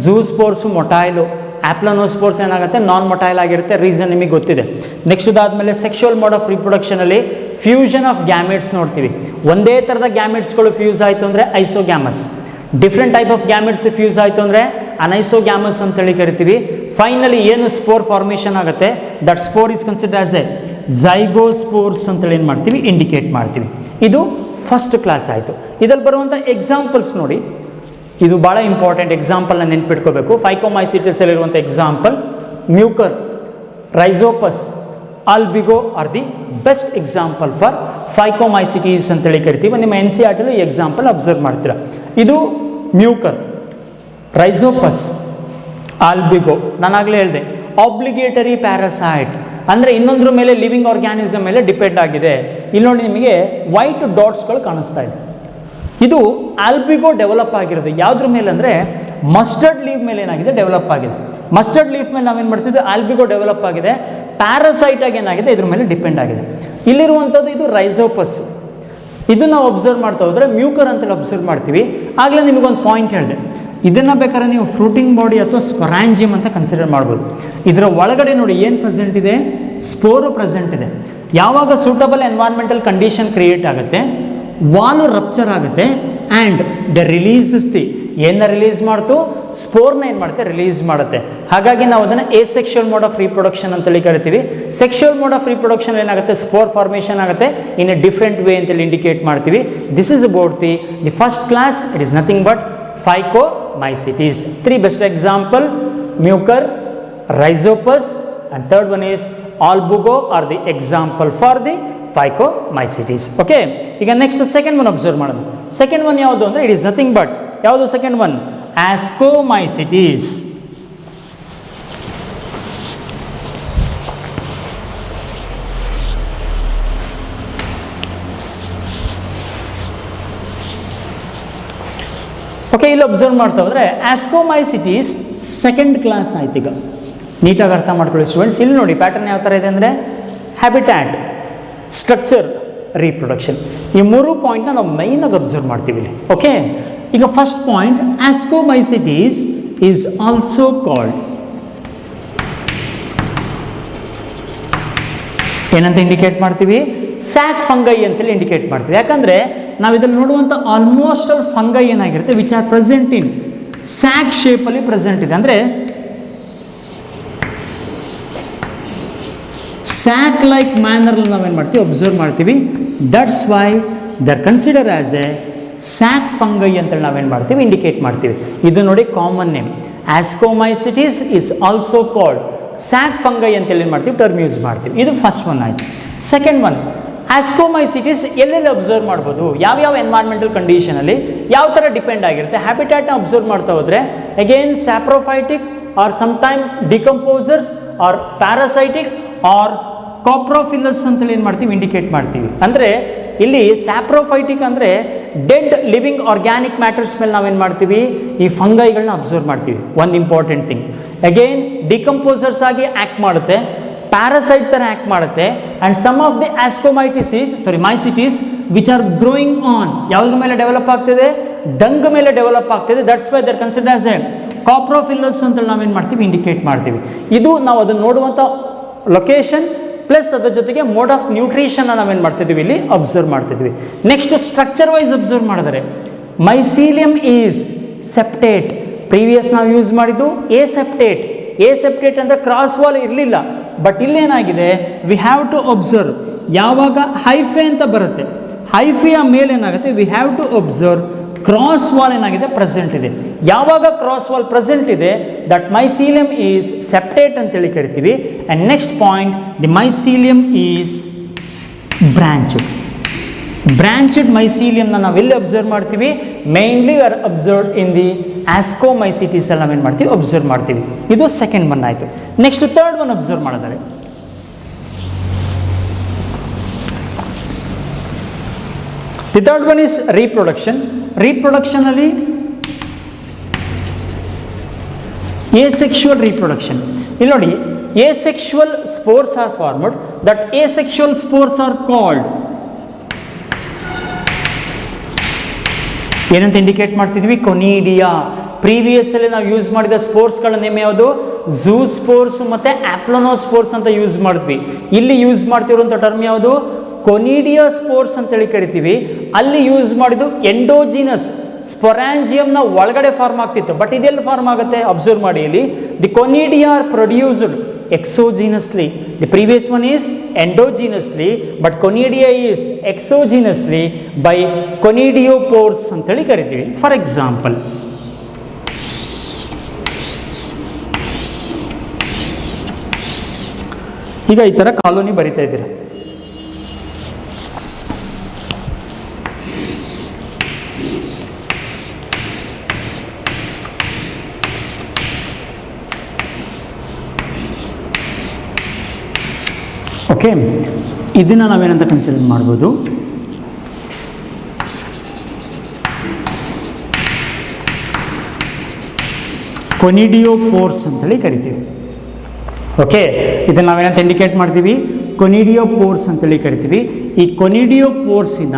ಝೂಸ್ಪೋರ್ಸು ಮೊಟೈಲು, ಆಪ್ಲನೋಸ್ಪೋರ್ಸ್ ಏನಾಗುತ್ತೆ, ನಾನ್ ಮೊಟೈಲ್ ಆಗಿರುತ್ತೆ. ರೀಸನ್ ನಿಮಗೆ ಗೊತ್ತಿದೆ. ನೆಕ್ಸ್ಟ್ ಅದಾದಮೇಲೆ ಸೆಕ್ಷುವಲ್ ಮೋಡ್ ಆಫ್ ರಿಪ್ರೊಡಕ್ಷನಲ್ಲಿ ಫ್ಯೂಷನ್ ಆಫ್ ಗ್ಯಾಮೆಟ್ಸ್ ನೋಡ್ತೀವಿ. ಒಂದೇ ಥರದ ಗ್ಯಾಮೆಟ್ಸ್ಗಳು ಫ್ಯೂಸ್ ಆಯಿತು ಅಂದರೆ isogamous, different type of gametes fuse ಆಯಿತು ಅಂದರೆ ಅನೈಸೋಗ್ಯಾಮಸ್ ಅಂತೇಳಿ ಕರಿತೀವಿ. ಫೈನಲಿ ಏನು ಸ್ಪೋರ್ ಫಾರ್ಮೇಷನ್ ಆಗುತ್ತೆ, that spore is consider as a zygospores ಅಂತೇಳಿ ಏನು ಮಾಡ್ತೀವಿ, ಇಂಡಿಕೇಟ್ ಮಾಡ್ತೀವಿ. ಇದು ಫಸ್ಟ್ ಕ್ಲಾಸ್ ಆಯಿತು. ಇದರಲ್ಲಿ ಬರುವಂಥ ಎಕ್ಸಾಂಪಲ್ಸ್ ನೋಡಿ, ಇದು ಭಾಳ ಇಂಪಾರ್ಟೆಂಟ್. ಎಕ್ಸಾಂಪಲ್ನ ನೆನ್ಪಿಟ್ಕೋಬೇಕು. ಫೈಕೋಮೈಸಿಟಿಸಲ್ಲಿರುವಂಥ example mucor, rhizopus, albugo are the best example for phycomycetes ಅಂತೇಳಿ ಕರಿತೀವಿ. ನಿಮ್ಮ NCERTಲಿ ಈ ಎಕ್ಸಾಂಪಲ್ ಅಬ್ಸರ್ವ್ ಮಾಡ್ತೀರಾ. ಇದು ಮ್ಯೂಕರ್, ರೈಸೋಪಸ್, ಆಲ್ಬಿಗೋ. ನಾನಾಗಲೇ ಹೇಳಿದೆ ಆಬ್ಲಿಗೇಟರಿ ಪ್ಯಾರಾಸೈಟ್, ಅಂದರೆ ಇನ್ನೊಂದ್ರ ಮೇಲೆ ಲಿವಿಂಗ್ ಆರ್ಗ್ಯಾನಿಸಮ್ ಮೇಲೆ ಡಿಪೆಂಡ್ ಆಗಿದೆ. ಇಲ್ಲಿ ನೋಡಿ ನಿಮಗೆ ವೈಟ್ ಡಾಟ್ಸ್ಗಳು ಕಾಣಿಸ್ತಾ ಇದೆ. ಇದು ಆಲ್ಬಿಗೋ ಡೆವಲಪ್ ಆಗಿರೋದು ಯಾವುದ್ರ ಮೇಲೆ ಅಂದರೆ ಮಸ್ಟರ್ಡ್ ಲೀವ್ ಮೇಲೆ ಏನಾಗಿದೆ, ಡೆವಲಪ್ ಆಗಿದೆ. ಮಸ್ಟರ್ಡ್ ಲೀಫ್ ಮೇಲೆ ನಾವೇನು ಮಾಡ್ತಿದ್ವಿ, ಆಲ್ಬಿಗೋ ಡೆವಲಪ್ ಆಗಿದೆ. ಪ್ಯಾರಾಸೈಟ್ ಆಗಿ ಏನಾಗಿದೆ, ಇದ್ರ ಮೇಲೆ ಡಿಪೆಂಡ್ ಆಗಿದೆ. ಇಲ್ಲಿರುವಂಥದ್ದು ಇದು ರೈಸೋಪಸ್. ಇದು ನಾವು ಅಬ್ಸರ್ವ್ ಮಾಡ್ತಾ ಹೋದರೆ ಮ್ಯೂಕರ್ ಅಂತೇಳಿ ಅಬ್ಸರ್ವ್ ಮಾಡ್ತೀವಿ. ಆಗಲೇ ನಿಮಗೊಂದು ಪಾಯಿಂಟ್ ಹೇಳಿದೆ, ಇದನ್ನು ಬೇಕಾದ್ರೆ ನೀವು ಫ್ರೂಟಿಂಗ್ ಬಾಡಿ ಅಥವಾ ಸ್ಪೊರಾಂಜಿಯಮ್ ಅಂತ ಕನ್ಸಿಡರ್ ಮಾಡ್ಬೋದು. ಇದರ ಒಳಗಡೆ ನೋಡಿ ಏನು ಪ್ರೆಸೆಂಟ್ ಇದೆ, ಸ್ಪೋರು ಪ್ರೆಸೆಂಟ್ ಇದೆ. ಯಾವಾಗ ಸೂಟಬಲ್ ಎನ್ವೈರ್ಮೆಂಟಲ್ ಕಂಡೀಷನ್ ಕ್ರಿಯೇಟ್ ಆಗುತ್ತೆ, ವಾಲು ರಪ್ಚರ್ ಆಗುತ್ತೆ ಆ್ಯಂಡ್ ದ ರಿಲೀಸಸ್ ದಿ, ಏನು ರಿಲೀಸ್ ಮಾಡ್ತು, ಸ್ಪೋರ್ನ ಏನು ಮಾಡುತ್ತೆ, ರಿಲೀಸ್ ಮಾಡುತ್ತೆ. ಹಾಗಾಗಿ ನಾವು ಅದನ್ನು ಎಸೆಕ್ಷುವಲ್ ಮೋಡ್ ಆಫ್ ರೀಪ್ರೊಡಕ್ಷನ್ ಅಂತೇಳಿ ಕರಿತೀವಿ. ಸೆಕ್ಷುವಲ್ ಮೋಡ್ ಆಫ್ ರೀಪ್ರೊಡಕ್ಷನ್ ಏನಾಗುತ್ತೆ, ಸ್ಪೋರ್ ಫಾರ್ಮೇಷನ್ ಆಗುತ್ತೆ ಇನ್ ಎ ಡಿಫ್ರೆಂಟ್ ವೇ ಅಂತೇಳಿ ಇಂಡಿಕೇಟ್ ಮಾಡ್ತೀವಿ. This is about the first class. It is nothing but phycomycetes. 3 best example: mucor, rhizopus, and third one is albugo are the example for the phycomycetes. Okay, ಈಗ ನೆಕ್ಸ್ಟ್ ಸೆಕೆಂಡ್ ಒನ್ ಅಬ್ಸರ್ವ್ ಮಾಡೋಣ. ಸೆಕೆಂಡ್ ಒನ್ ಯಾವುದು ಅಂದರೆ ಇಟ್ ಈಸ್ ನಥಿಂಗ್ ಬಟ್ ಯಾವುದು ಸೆಕೆಂಡ್ ಒನ್, ಆಸ್ಕೋಮೈಸಿಟೀಸ್. ಓಕೆ, ಇಲ್ಲಿ ಅಬ್ಸರ್ವ್ ಮಾಡ್ತಾ ಹೋದರೆ ಆಸ್ಕೋಮೈಸಿಟೀಸ್ ಸೆಕೆಂಡ್ ಕ್ಲಾಸ್ ಆಯ್ತು. ಈಗ ನೀಟಾಗಿ ಅರ್ಥ ಮಾಡ್ಕೊಳ್ಳಿ ಸ್ಟೂಡೆಂಟ್ಸ್. ಇಲ್ಲಿ ನೋಡಿ ಪ್ಯಾಟರ್ನ್ ಯಾವ ಥರ ಇದೆ ಅಂದರೆ ಹ್ಯಾಬಿಟ್ಯಾಟ್, ಸ್ಟ್ರಕ್ಚರ್, ರೀಪ್ರೊಡಕ್ಷನ್. ಈ 3 ಪಾಯಿಂಟ್ನ ನಾವು ಮೈನಾಗಿ ಅಬ್ಸರ್ವ್ ಮಾಡ್ತೀವಿ ಇಲ್ಲಿ. ಓಕೆ, ಈಗ first point, ascomycetes is also called ಏನಂತ ಇಂಡಿಕೇಟ್ ಮಾಡ್ತೀವಿ, ಸ್ಯಾಕ್ ಫಂಗೈ ಅಂತೇಳಿ ಇಂಡಿಕೇಟ್ ಮಾಡ್ತೀವಿ. ಯಾಕಂದರೆ ನಾವು ಇದನ್ನು ನೋಡುವಂಥ ಆಲ್ಮೋಸ್ಟ್ ಆಲ್ ಫಂಗೈ ಏನಾಗಿರುತ್ತೆ which are present in sac ಶೇಪಲ್ಲಿ ಪ್ರೆಸೆಂಟ್ ಇದೆ. ಅಂದರೆ ಸ್ಯಾಕ್ ಲೈಕ್ ಮ್ಯಾನರಲ್ಲಿ ನಾವೇನು ಮಾಡ್ತೀವಿ, ಅಬ್ಸರ್ವ್ ಮಾಡ್ತೀವಿ. That's why they are consider as a sac fungi ಅಂತೇಳಿ ನಾವೇನು ಮಾಡ್ತೀವಿ, ಇಂಡಿಕೇಟ್ ಮಾಡ್ತೀವಿ. ಇದು ನೋಡಿ common name. Ascomycetes is also called sac fungi ಅಂತೇಳಿ ಏನು ಮಾಡ್ತೀವಿ, ಟರ್ಮ್ ಯೂಸ್ ಮಾಡ್ತೀವಿ. ಇದು ಫಸ್ಟ್ ಒನ್ ಆಯಿತು. ಸೆಕೆಂಡ್ ಒನ್, ಆಸ್ಕೋಮೈಸಿಟೀಸ್ ಎಲ್ಲೆಲ್ಲಿ ಅಬ್ಸರ್ವ್ ಮಾಡ್ಬೋದು, ಯಾವ್ಯಾವ ಎನ್ವೈರ್ಮೆಂಟಲ್ ಕಂಡೀಷನಲ್ಲಿ ಯಾವ ಥರ ಡಿಪೆಂಡ್ ಆಗಿರುತ್ತೆ. ಹ್ಯಾಬಿಟ್ಯಾಟ್ನ ಅಬ್ಸರ್ವ್ ಮಾಡ್ತಾ ಹೋದರೆ again saprophytic or sometime decomposers or parasitic or coprophilous ಅಂತೇಳಿ ಏನು ಮಾಡ್ತೀವಿ, ಇಂಡಿಕೇಟ್ ಮಾಡ್ತೀವಿ. ಅಂದರೆ ಇಲ್ಲಿ ಸ್ಯಾಪ್ರೋಫೈಟಿಕ್ ಅಂದರೆ ಡೆಡ್ ಲಿವಿಂಗ್ ಆರ್ಗ್ಯಾನಿಕ್ ಮ್ಯಾಟರ್ಸ್ ಮೇಲೆ ನಾವೇನು ಮಾಡ್ತೀವಿ, ಈ ಫಂಗೈಗಳನ್ನ ಅಬ್ಸರ್ವ್ ಮಾಡ್ತೀವಿ. ಒಂದು ಇಂಪಾರ್ಟೆಂಟ್ ಥಿಂಗ್, ಅಗೇನ್ ಡಿಕಂಪೋಸರ್ಸ್ ಆಗಿ ಆ್ಯಕ್ಟ್ ಮಾಡುತ್ತೆ, ಪ್ಯಾರಾಸೈಟ್ ಥರ ಆ್ಯಕ್ಟ್ ಮಾಡುತ್ತೆ. And some of the mycetes which are growing on ಯಾವುದ್ರ ಮೇಲೆ ಡೆವಲಪ್ ಆಗ್ತಿದೆ, ದಂಗ್ ಮೇಲೆ ಡೆವಲಪ್ ಆಗ್ತಿದೆ. That's why there consider as a coprophilous ಅಂತೇಳಿ ನಾವೇನು ಮಾಡ್ತೀವಿ, ಇಂಡಿಕೇಟ್ ಮಾಡ್ತೀವಿ. ಇದು ನಾವು ಅದನ್ನು ನೋಡುವಂಥ ಲೊಕೇಶನ್ ಪ್ಲಸ್ ಅದರ ಜೊತೆಗೆ ಮೋಡ್ ಆಫ್ ನ್ಯೂಟ್ರಿಷನ್ನ ನಾವೇನು ಮಾಡ್ತಿದ್ದೀವಿ, ಇಲ್ಲಿ ಅಬ್ಸರ್ವ್ ಮಾಡ್ತಿದ್ವಿ. ನೆಕ್ಸ್ಟ್ ಸ್ಟ್ರಕ್ಚರ್ ವೈಸ್ ಅಬ್ಸರ್ವ್ ಮಾಡಿದರೆ ಮೈಸೀಲಿಯಂ ಈಸ್ ಸೆಪ್ಟೇಟ್. ಪ್ರೀವಿಯಸ್ ನಾವು ಯೂಸ್ ಮಾಡಿದ್ದು ಎ ಸೆಪ್ಟೇಟ್ ಅಂದರೆ ಕ್ರಾಸ್ ವಾಲ್ ಇರಲಿಲ್ಲ. ಬಟ್ ಇಲ್ಲೇನಾಗಿದೆ, ವಿ ಹ್ಯಾವ್ ಟು ಅಬ್ಸರ್ವ್ ಯಾವಾಗ ಹೈಫೆ ಅಂತ ಬರುತ್ತೆ, ಹೈಫೆಯ ಮೇಲೆ ಏನಾಗುತ್ತೆ, we have to observe cross wall ಏನಾಗಿದೆ, ಪ್ರೆಸೆಂಟ್ ಇದೆ. ಯಾವಾಗ ಕ್ರಾಸ್ ವಾಲ್ ಪ್ರೆಸೆಂಟ್ ಇದೆ, ದಟ್ ಮೈಸೀಲಿಯಂ ಈಸ್ ಸೆಪ್ಟೇಟ್ ಅಂತೇಳಿ ಕರಿತೀವಿ. And next point, the mycelium is branched ಮೈಸೀಲಿಯಂನ ನಾವೆಲ್ಲಿ ಅಬ್ಸರ್ವ್ ಮಾಡ್ತೀವಿ, mainly are observed in the ascomycetes ಅಲ್ಲಿ ನಾವೇನು ಮಾಡ್ತೀವಿ, ಅಬ್ಸರ್ವ್ ಮಾಡ್ತೀವಿ. ಇದು ಸೆಕೆಂಡ್ ಒನ್ ಆಯಿತು. ನೆಕ್ಸ್ಟ್ ಥರ್ಡ್ ಒನ್ ಅಬ್ಸರ್ವ್ ಮಾಡಿದರೆ the third one is reproduction. ರೀಪ್ರೊಡಕ್ಷನಲ್ಲಿ asexual reproduction. ಇಲ್ಲಿ ನೋಡಿ, asexual spores are formed. That asexual spores are called ಏನಂತ ಇಂಡಿಕೇಟ್ ಮಾಡ್ತಿದ್ವಿ, ಕೊನಿಡಿಯಾ. ಪ್ರೀವಿಯಸ್ ಅಲ್ಲಿ ನಾವು ಯೂಸ್ ಮಾಡಿದ ಸ್ಪೋರ್ಸ್ಗಳ ನೇಮ್ ಯಾವುದು, ಝೂ ಸ್ಪೋರ್ಸ್ ಮತ್ತು ಆಪ್ಲೋನೋಸ್ಪೋರ್ಸ್ ಅಂತ ಯೂಸ್ ಮಾಡಿದ್ವಿ. ಇಲ್ಲಿ ಯೂಸ್ ಮಾಡ್ತಿರುವಂಥ ಟರ್ಮ್ ಯಾವುದು, ಕೊನಿಡಿಯಾ ಸ್ಪೋರ್ಸ್ ಅಂತೇಳಿ ಕರಿತೀವಿ. ಅಲ್ಲಿ ಯೂಸ್ ಮಾಡಿದ್ದು ಎಂಡೋಜಿನಸ್ ಸ್ಪೊರಾಂಜಿಯಂನ ಒಳಗಡೆ ಫಾರ್ಮ್ ಆಗ್ತಿತ್ತು. ಬಟ್ ಇದೆಲ್ಲಿ ಫಾರ್ಮ್ ಆಗುತ್ತೆ, ಅಬ್ಸರ್ವ್ ಮಾಡಿ. ಇಲ್ಲಿ the ಕೊನಿಡಿಯಾ R produced exogenously. The previous one is endogenously, but conidia is exogenously by conidiopores ಅಂತೇಳಿ ಕರಿತೀವಿ. ಫಾರ್ ಎಕ್ಸಾಂಪಲ್, ಈಗ ಈ ಥರ ಕಾಲೋನಿ ಬರಿತಾ ಇದ್ದೀರ. ಓಕೆ, ಇದನ್ನು ನಾವೇನಂತ ಕನ್ಸಿಡರ್ ಮಾಡ್ಬೋದು, ಕೊನಿಡಿಯೋಪೋರ್ಸ್ ಅಂತೇಳಿ ಕರಿತೀವಿ. ಓಕೆ, ಇದನ್ನು ನಾವೇನಂತ ಇಂಡಿಕೇಟ್ ಮಾಡ್ತೀವಿ, ಕೊನಿಡಿಯೋಪೋರ್ಸ್ ಅಂತೇಳಿ ಕರಿತೀವಿ. ಈ ಕೊನಿಡಿಯೋಪೋರ್ಸಿನ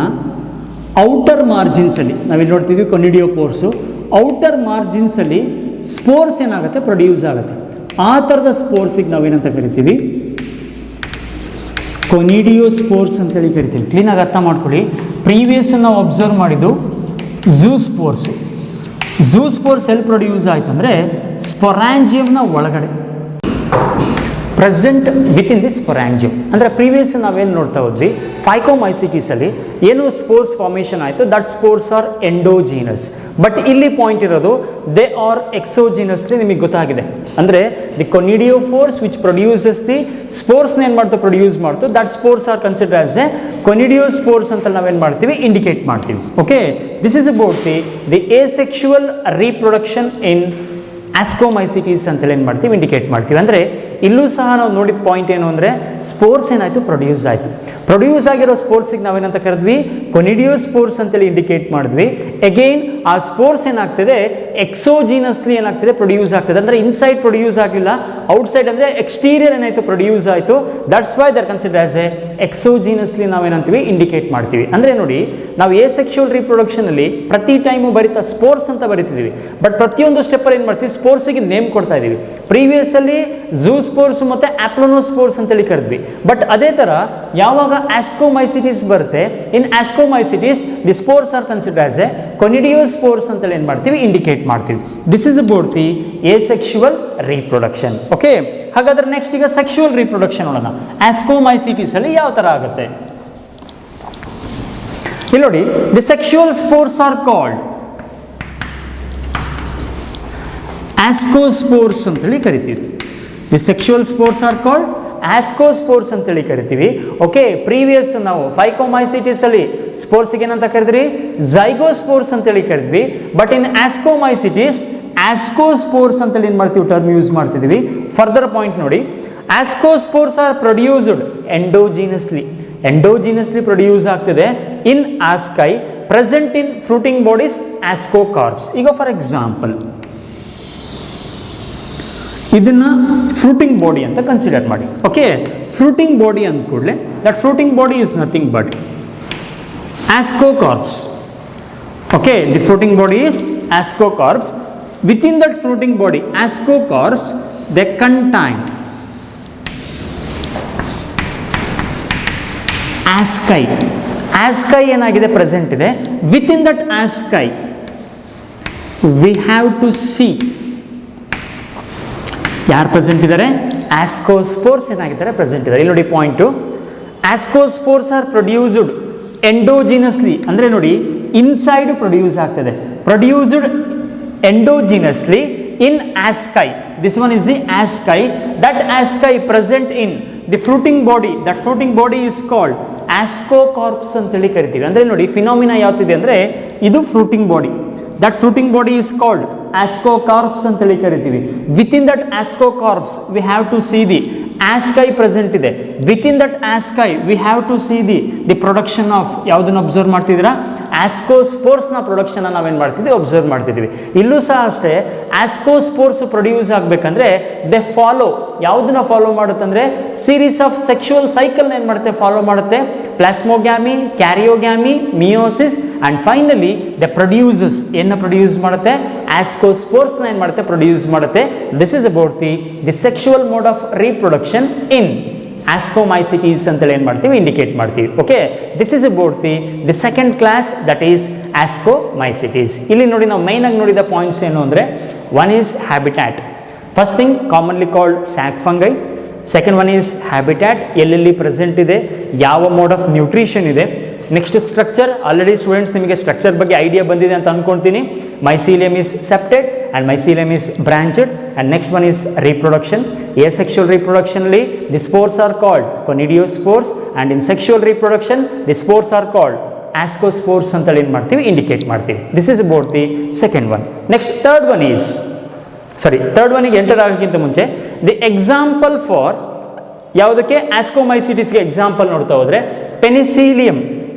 ಔಟರ್ ಮಾರ್ಜಿನ್ಸಲ್ಲಿ ನಾವಿಲ್ಲಿ ನೋಡ್ತೀವಿ, ಕೊನಿಡಿಯೋಪೋರ್ಸು ಔಟರ್ ಮಾರ್ಜಿನ್ಸಲ್ಲಿ ಸ್ಪೋರ್ಸ್ ಏನಾಗುತ್ತೆ, ಪ್ರೊಡ್ಯೂಸ್ ಆಗುತ್ತೆ. ಆ ಥರದ ಸ್ಪೋರ್ಸಿಗೆ ನಾವೇನಂತ ಕರಿತೀವಿ, ಕೊನಿಡಿಯೋಸ್ಪೋರ್ಸ್ ಅಂತೇಳಿ ಕರಿತೀವಿ. ಕ್ಲೀನಾಗಿ ಅರ್ಥ ಮಾಡ್ಕೊಳ್ಳಿ. ಪ್ರೀವಿಯಸ್ ನಾವು ಅಬ್ಸರ್ವ್ ಮಾಡಿದ್ದು ಝೂ ಸ್ಪೋರ್ಸು. ಝೂಸ್ಪೋರ್ಸ್ ಎಲ್ಲಿ ಪ್ರೊಡ್ಯೂಸ್ ಆಯ್ತು ಅಂದರೆ ಸ್ಪೊರಾಂಜಿಯಂನ ಒಳಗಡೆ, present with in the sporangium. ಅಂದರೆ ಪ್ರೀವಿಯಸ್ ನಾವೇನು ನೋಡ್ತಾ ಹೋದ್ವಿ, ಫೈಕೋಮೈಸಿಟಿಸಲ್ಲಿ ಏನು ಸ್ಪೋರ್ಸ್ ಫಾರ್ಮೇಷನ್ ಆಯಿತು, that spores are endogenous. But ಇಲ್ಲಿ ಪಾಯಿಂಟ್ ಇರೋದು ದೇ ಆರ್ ಎಕ್ಸೋಜಿನಸ್ಲಿ. ನಿಮಗೆ ಗೊತ್ತಾಗಿದೆ ಅಂದರೆ the conidiophores which produces the ಸ್ಪೋರ್ಸ್ನ ಏನು ಮಾಡ್ತು, ಪ್ರೊಡ್ಯೂಸ್ ಮಾಡ್ತು, that spores are consider as a conidiospores ಅಂತ ನಾವೇನು ಮಾಡ್ತೀವಿ, ಇಂಡಿಕೇಟ್ ಮಾಡ್ತೀವಿ. Okay, this is about the asexual reproduction in ascomycetes ಅಂತೇಳಿ ಏನು ಮಾಡ್ತೀವಿ, ಇಂಡಿಕೇಟ್ ಮಾಡ್ತೀವಿ. ಅಂದರೆ ಇಲ್ಲೂ ಸಹ ನಾವು ನೋಡಿದ ಪಾಯಿಂಟ್ ಏನು ಅಂದರೆ ಸ್ಪೋರ್ಸ್ ಏನಾಯಿತು, ಪ್ರೊಡ್ಯೂಸ್ ಆಯಿತು. ಪ್ರೊಡ್ಯೂಸ್ ಆಗಿರೋ ಸ್ಪೋರ್ಸಿಗೆ ನಾವೇನಂತ ಕರೆದ್ವಿ, ಕೊನಿಡಿಯೋ ಸ್ಪೋರ್ಸ್ ಅಂತೇಳಿ ಇಂಡಿಕೇಟ್ ಮಾಡಿದ್ವಿ. ಅಗೈನ್ ಆ ಸ್ಪೋರ್ಸ್ ಏನಾಗ್ತದೆ, ಎಕ್ಸೋಜಿನಸ್ಲಿ ಏನಾಗ್ತದೆ, ಪ್ರೊಡ್ಯೂಸ್ ಆಗ್ತದೆ. ಅಂದರೆ ಇನ್ಸೈಡ್ ಪ್ರೊಡ್ಯೂಸ್ ಆಗಲಿಲ್ಲ, ಔಟ್ಸೈಡ್ ಅಂದರೆ ಎಕ್ಸ್ಟೀರಿಯರ್ ಏನಾಯಿತು, ಪ್ರೊಡ್ಯೂಸ್ ಆಯಿತು. That's why there consider as a exogenously ನಾವೇನಂತೀವಿ, ಇಂಡಿಕೇಟ್ ಮಾಡ್ತೀವಿ. ಅಂದರೆ ನೋಡಿ, ನಾವು ಎಸೆಕ್ಷುವಲ್ ರೀಪ್ರೊಡಕ್ಷನಲ್ಲಿ ಪ್ರತಿ ಟೈಮು ಬರೀತಾ ಸ್ಪೋರ್ಸ್ ಅಂತ ಬರಿತಿದ್ದೀವಿ, ಬಟ್ ಪ್ರತಿಯೊಂದು ಸ್ಟೆಪ್ಪಲ್ಲಿ ಏನು ಮಾಡ್ತೀವಿ, ಸ್ಪೋರ್ಸಿಗೆ ನೇಮ್ ಕೊಡ್ತಾ ಇದ್ದೀವಿ. ಪ್ರೀವಿಯಸ್ಸಲ್ಲಿ ಝೂಸ್ಪೋರ್ಸ್ ಮತ್ತು ಆಪ್ಲೋನೋಸ್ಪೋರ್ಸ್ ಅಂತೇಳಿ ಕರೆದ್ವಿ. ಬಟ್ ಅದೇ ಥರ ಯಾವಾಗ ಆಸ್ಕೋಮೈಸಿಟಿಸ್ ಬರುತ್ತೆ, in ascomycetes the spores are consider as a conidiospores ಅಂತೇಳಿ ಏನು ಮಾಡ್ತೀವಿ, ಇಂಡಿಕೇಟ್ ಮಾಡ್ತೀವಿ. This is about the asexual reproduction. Okay, ಹಾಗಾದ್ರೆ ನೆಕ್ಸ್ಟ್ ಈಗ ಸೆಕ್ಷುವಲ್ ರೀಪ್ರೊಡಕ್ಷನ್ ನೋಡೋಣ. ಆಸ್ಕೋಮೈಸಿಟಿಸ್ ಅಲ್ಲಿ ಯಾವ ಥರ ಆಗುತ್ತೆ ಇಲ್ಲಿ ನೋಡಿ. The sexual spores are called ascospores ಅಂತೇಳಿ ಕರಿತೀವಿ. The sexual spores are called ascospores ಅಂತೇಳಿ ಕರಿತೀವಿ. ಓಕೆ, ಪ್ರೀವಿಯಸ್ ನಾವು ಫೈಕೋಮೈಸಿಟಿಸ್ ಅಲ್ಲಿ ಸ್ಪೋರ್ಸಿಗೆ ಏನಂತ ಕರೆದ್ರಿ, ಝೈಗೋಸ್ಪೋರ್ಸ್ ಅಂತೇಳಿ ಕರೆದ್ವಿ. ಬಟ್ ಇನ್ ಆಸ್ಕೋಮೈಸಿಟಿಸ್ ಆಸ್ಕೋಸ್ಪೋರ್ಸ್ ಅಂತೇಳಿ ಏನು ಮಾಡ್ತೀವಿ, ಟರ್ಮ್ ಯೂಸ್ ಮಾಡ್ತಿದ್ದೀವಿ. ಫರ್ದರ್ ಪಾಯಿಂಟ್ ನೋಡಿ, ಆಸ್ಕೋಸ್ಪೋರ್ಸ್ ಆರ್ ಪ್ರೊಡ್ಯೂಸ್ಡ್ ಎಂಡೋಜಿನಸ್ಲಿ. ಎಂಡೋಜಿನಸ್ಲಿ ಪ್ರೊಡ್ಯೂಸ್ ಆಗ್ತದೆ ಇನ್ ಆಸ್ಕೈ, ಪ್ರೆಸೆಂಟ್ ಇನ್ ಫ್ರೂಟಿಂಗ್ ಬಾಡೀಸ್ ಆಸ್ಕೋಕಾರ್ಪ್ಸ್. ಈಗ ಫಾರ್ ಎಕ್ಸಾಂಪಲ್ ಇದನ್ನ ಫ್ರೂಟಿಂಗ್ ಬಾಡಿ ಅಂತ ಕನ್ಸಿಡರ್ ಮಾಡಿ. ಓಕೆ, ಫ್ರೂಟಿಂಗ್ ಬಾಡಿ ಅಂದ ಕೂಡಲೇ that fruiting body is nothing but ascocarps. Okay, the fruiting body is ascocarps. Within that fruiting body, ascocarps, they contain asci. Asci ಏನಾಗಿದೆ, ಪ್ರೆಸೆಂಟ್ ಇದೆ. Within that asci, we have to see ಯಾರು ಪ್ರೆಸೆಂಟ್ ಇದ್ದಾರೆ, ಆಸ್ಕೋಸ್ಪೋರ್ಸ್ ಏನಾಗಿದ್ದಾರೆ, ಪ್ರೆಸೆಂಟ್ ಇದ್ದಾರೆ. ಇಲ್ಲಿ ನೋಡಿ point, ascospores are produced endogenously. ಅಂದರೆ ನೋಡಿ, ಇನ್ಸೈಡ್ ಪ್ರೊಡ್ಯೂಸ್ ಆಗ್ತದೆ, produced endogenously in asci. This one is the asci. That asci present in the fruiting body. That fruiting body is called ascocarps ಅಂತೇಳಿ ಕರಿತೀವಿ. ಅಂದರೆ ನೋಡಿ, ಫಿನಾಮಿನಾ ಯಾವ್ದಿದೆ ಅಂದರೆ ಇದು fruiting body. That fruiting body is called ascocarps ಅಂತೇಳಿ ಕರಿತೀವಿ. Within that ascocarps we have to see the asci present ಇದೆ. Within that asci we have to see the production of ಯಾವುದನ್ನು ಅಬ್ಸರ್ವ್ ಮಾಡ್ತಿದ್ದೀರಾ, ಆಸ್ಕೋಸ್ಪೋರ್ಸ್ನ ಪ್ರೊಡಕ್ಷನ್ ನಾವೇನು ಮಾಡ್ತಿದ್ವಿ, ಅಬ್ಸರ್ವ್ ಮಾಡ್ತಿದ್ವಿ. ಇಲ್ಲೂ ಸಹ ಅಷ್ಟೇ, ಆಸ್ಕೋಸ್ಪೋರ್ಸ್ ಪ್ರೊಡ್ಯೂಸ್ ಆಗಬೇಕಂದ್ರೆ ದೆ ಫಾಲೋ, ಯಾವುದನ್ನ ಫಾಲೋ ಮಾಡುತ್ತಂದ್ರೆ ಸೀರೀಸ್ ಆಫ್ ಸೆಕ್ಷುವಲ್ ಸೈಕಲ್ನ ಏನು ಮಾಡುತ್ತೆ, ಫಾಲೋ ಮಾಡುತ್ತೆ. Plasmogamy, karyogamy, meiosis and finally the produces ಏನು ಪ್ರೊಡ್ಯೂಸ್ ಮಾಡುತ್ತೆ, ಆಸ್ಕೋಸ್ಪೋರ್ಸ್ನ ಏನು ಮಾಡುತ್ತೆ, ಪ್ರೊಡ್ಯೂಸ್ ಮಾಡುತ್ತೆ. This is about the sexual mode of reproduction in ascomycetes ಅಂತೇಳಿ ಏನು ಮಾಡ್ತೀವಿ, ಇಂಡಿಕೇಟ್ ಮಾಡ್ತೀವಿ. Okay, this is about the second class, that is ascomycetes. ಇಲ್ಲಿ ನೋಡಿ, ನಾವು ಮೈನ್ ಆಗಿ ನೋಡಿದ ಪಾಯಿಂಟ್ಸ್ ಏನು ಅಂದರೆ, one is habitat. First thing commonly called sac fungi. Second one is habitat, ಎಲ್ಲೆಲ್ಲಿ ಪ್ರೆಸೆಂಟ್ ಇದೆ, ಯಾವ ಮೋಡ್ ಆಫ್ ನ್ಯೂಟ್ರಿಷನ್ ಇದೆ. ನೆಕ್ಸ್ಟ್ ಸ್ಟ್ರಕ್ಚರ್, ಆಲ್ರೆಡಿ ಸ್ಟೂಡೆಂಟ್ಸ್ ನಿಮಗೆ ಸ್ಟ್ರಕ್ಚರ್ ಬಗ್ಗೆ ಐಡಿಯಾ ಬಂದಿದೆ ಅಂತ ಅನ್ಕೊಳ್ತೀನಿ. ಮೈಸೀಲಿಯಮ್ is ಸೆಪ್ಟೆಡ್ and mycelium is branched. And next one is reproduction. Asexual reproduction li the spores are called conidiospores, and in sexual reproduction the spores are called ascospores anta ಏನು ಮಾಡ್ತೀವಿ, ಇಂಡಿಕೇಟ್ ಮಾಡ್ತೀವಿ. This is about the second one. Next third one is, third one ಗೆ ಎಂಟರ್ ಆಗೋಕ್ಕಿಂತ ಮುಂಚೆ the example for ಯಾವುದಕ್ಕೆ, ಆಸ್ಕೋಮೈಸಿಟಿಸ್ಗೆ ಎಕ್ಸಾಂಪಲ್ ನೋಡ್ತಾ ಹೋದರೆ ಪೆನಿಸಿಲಿಯಂ.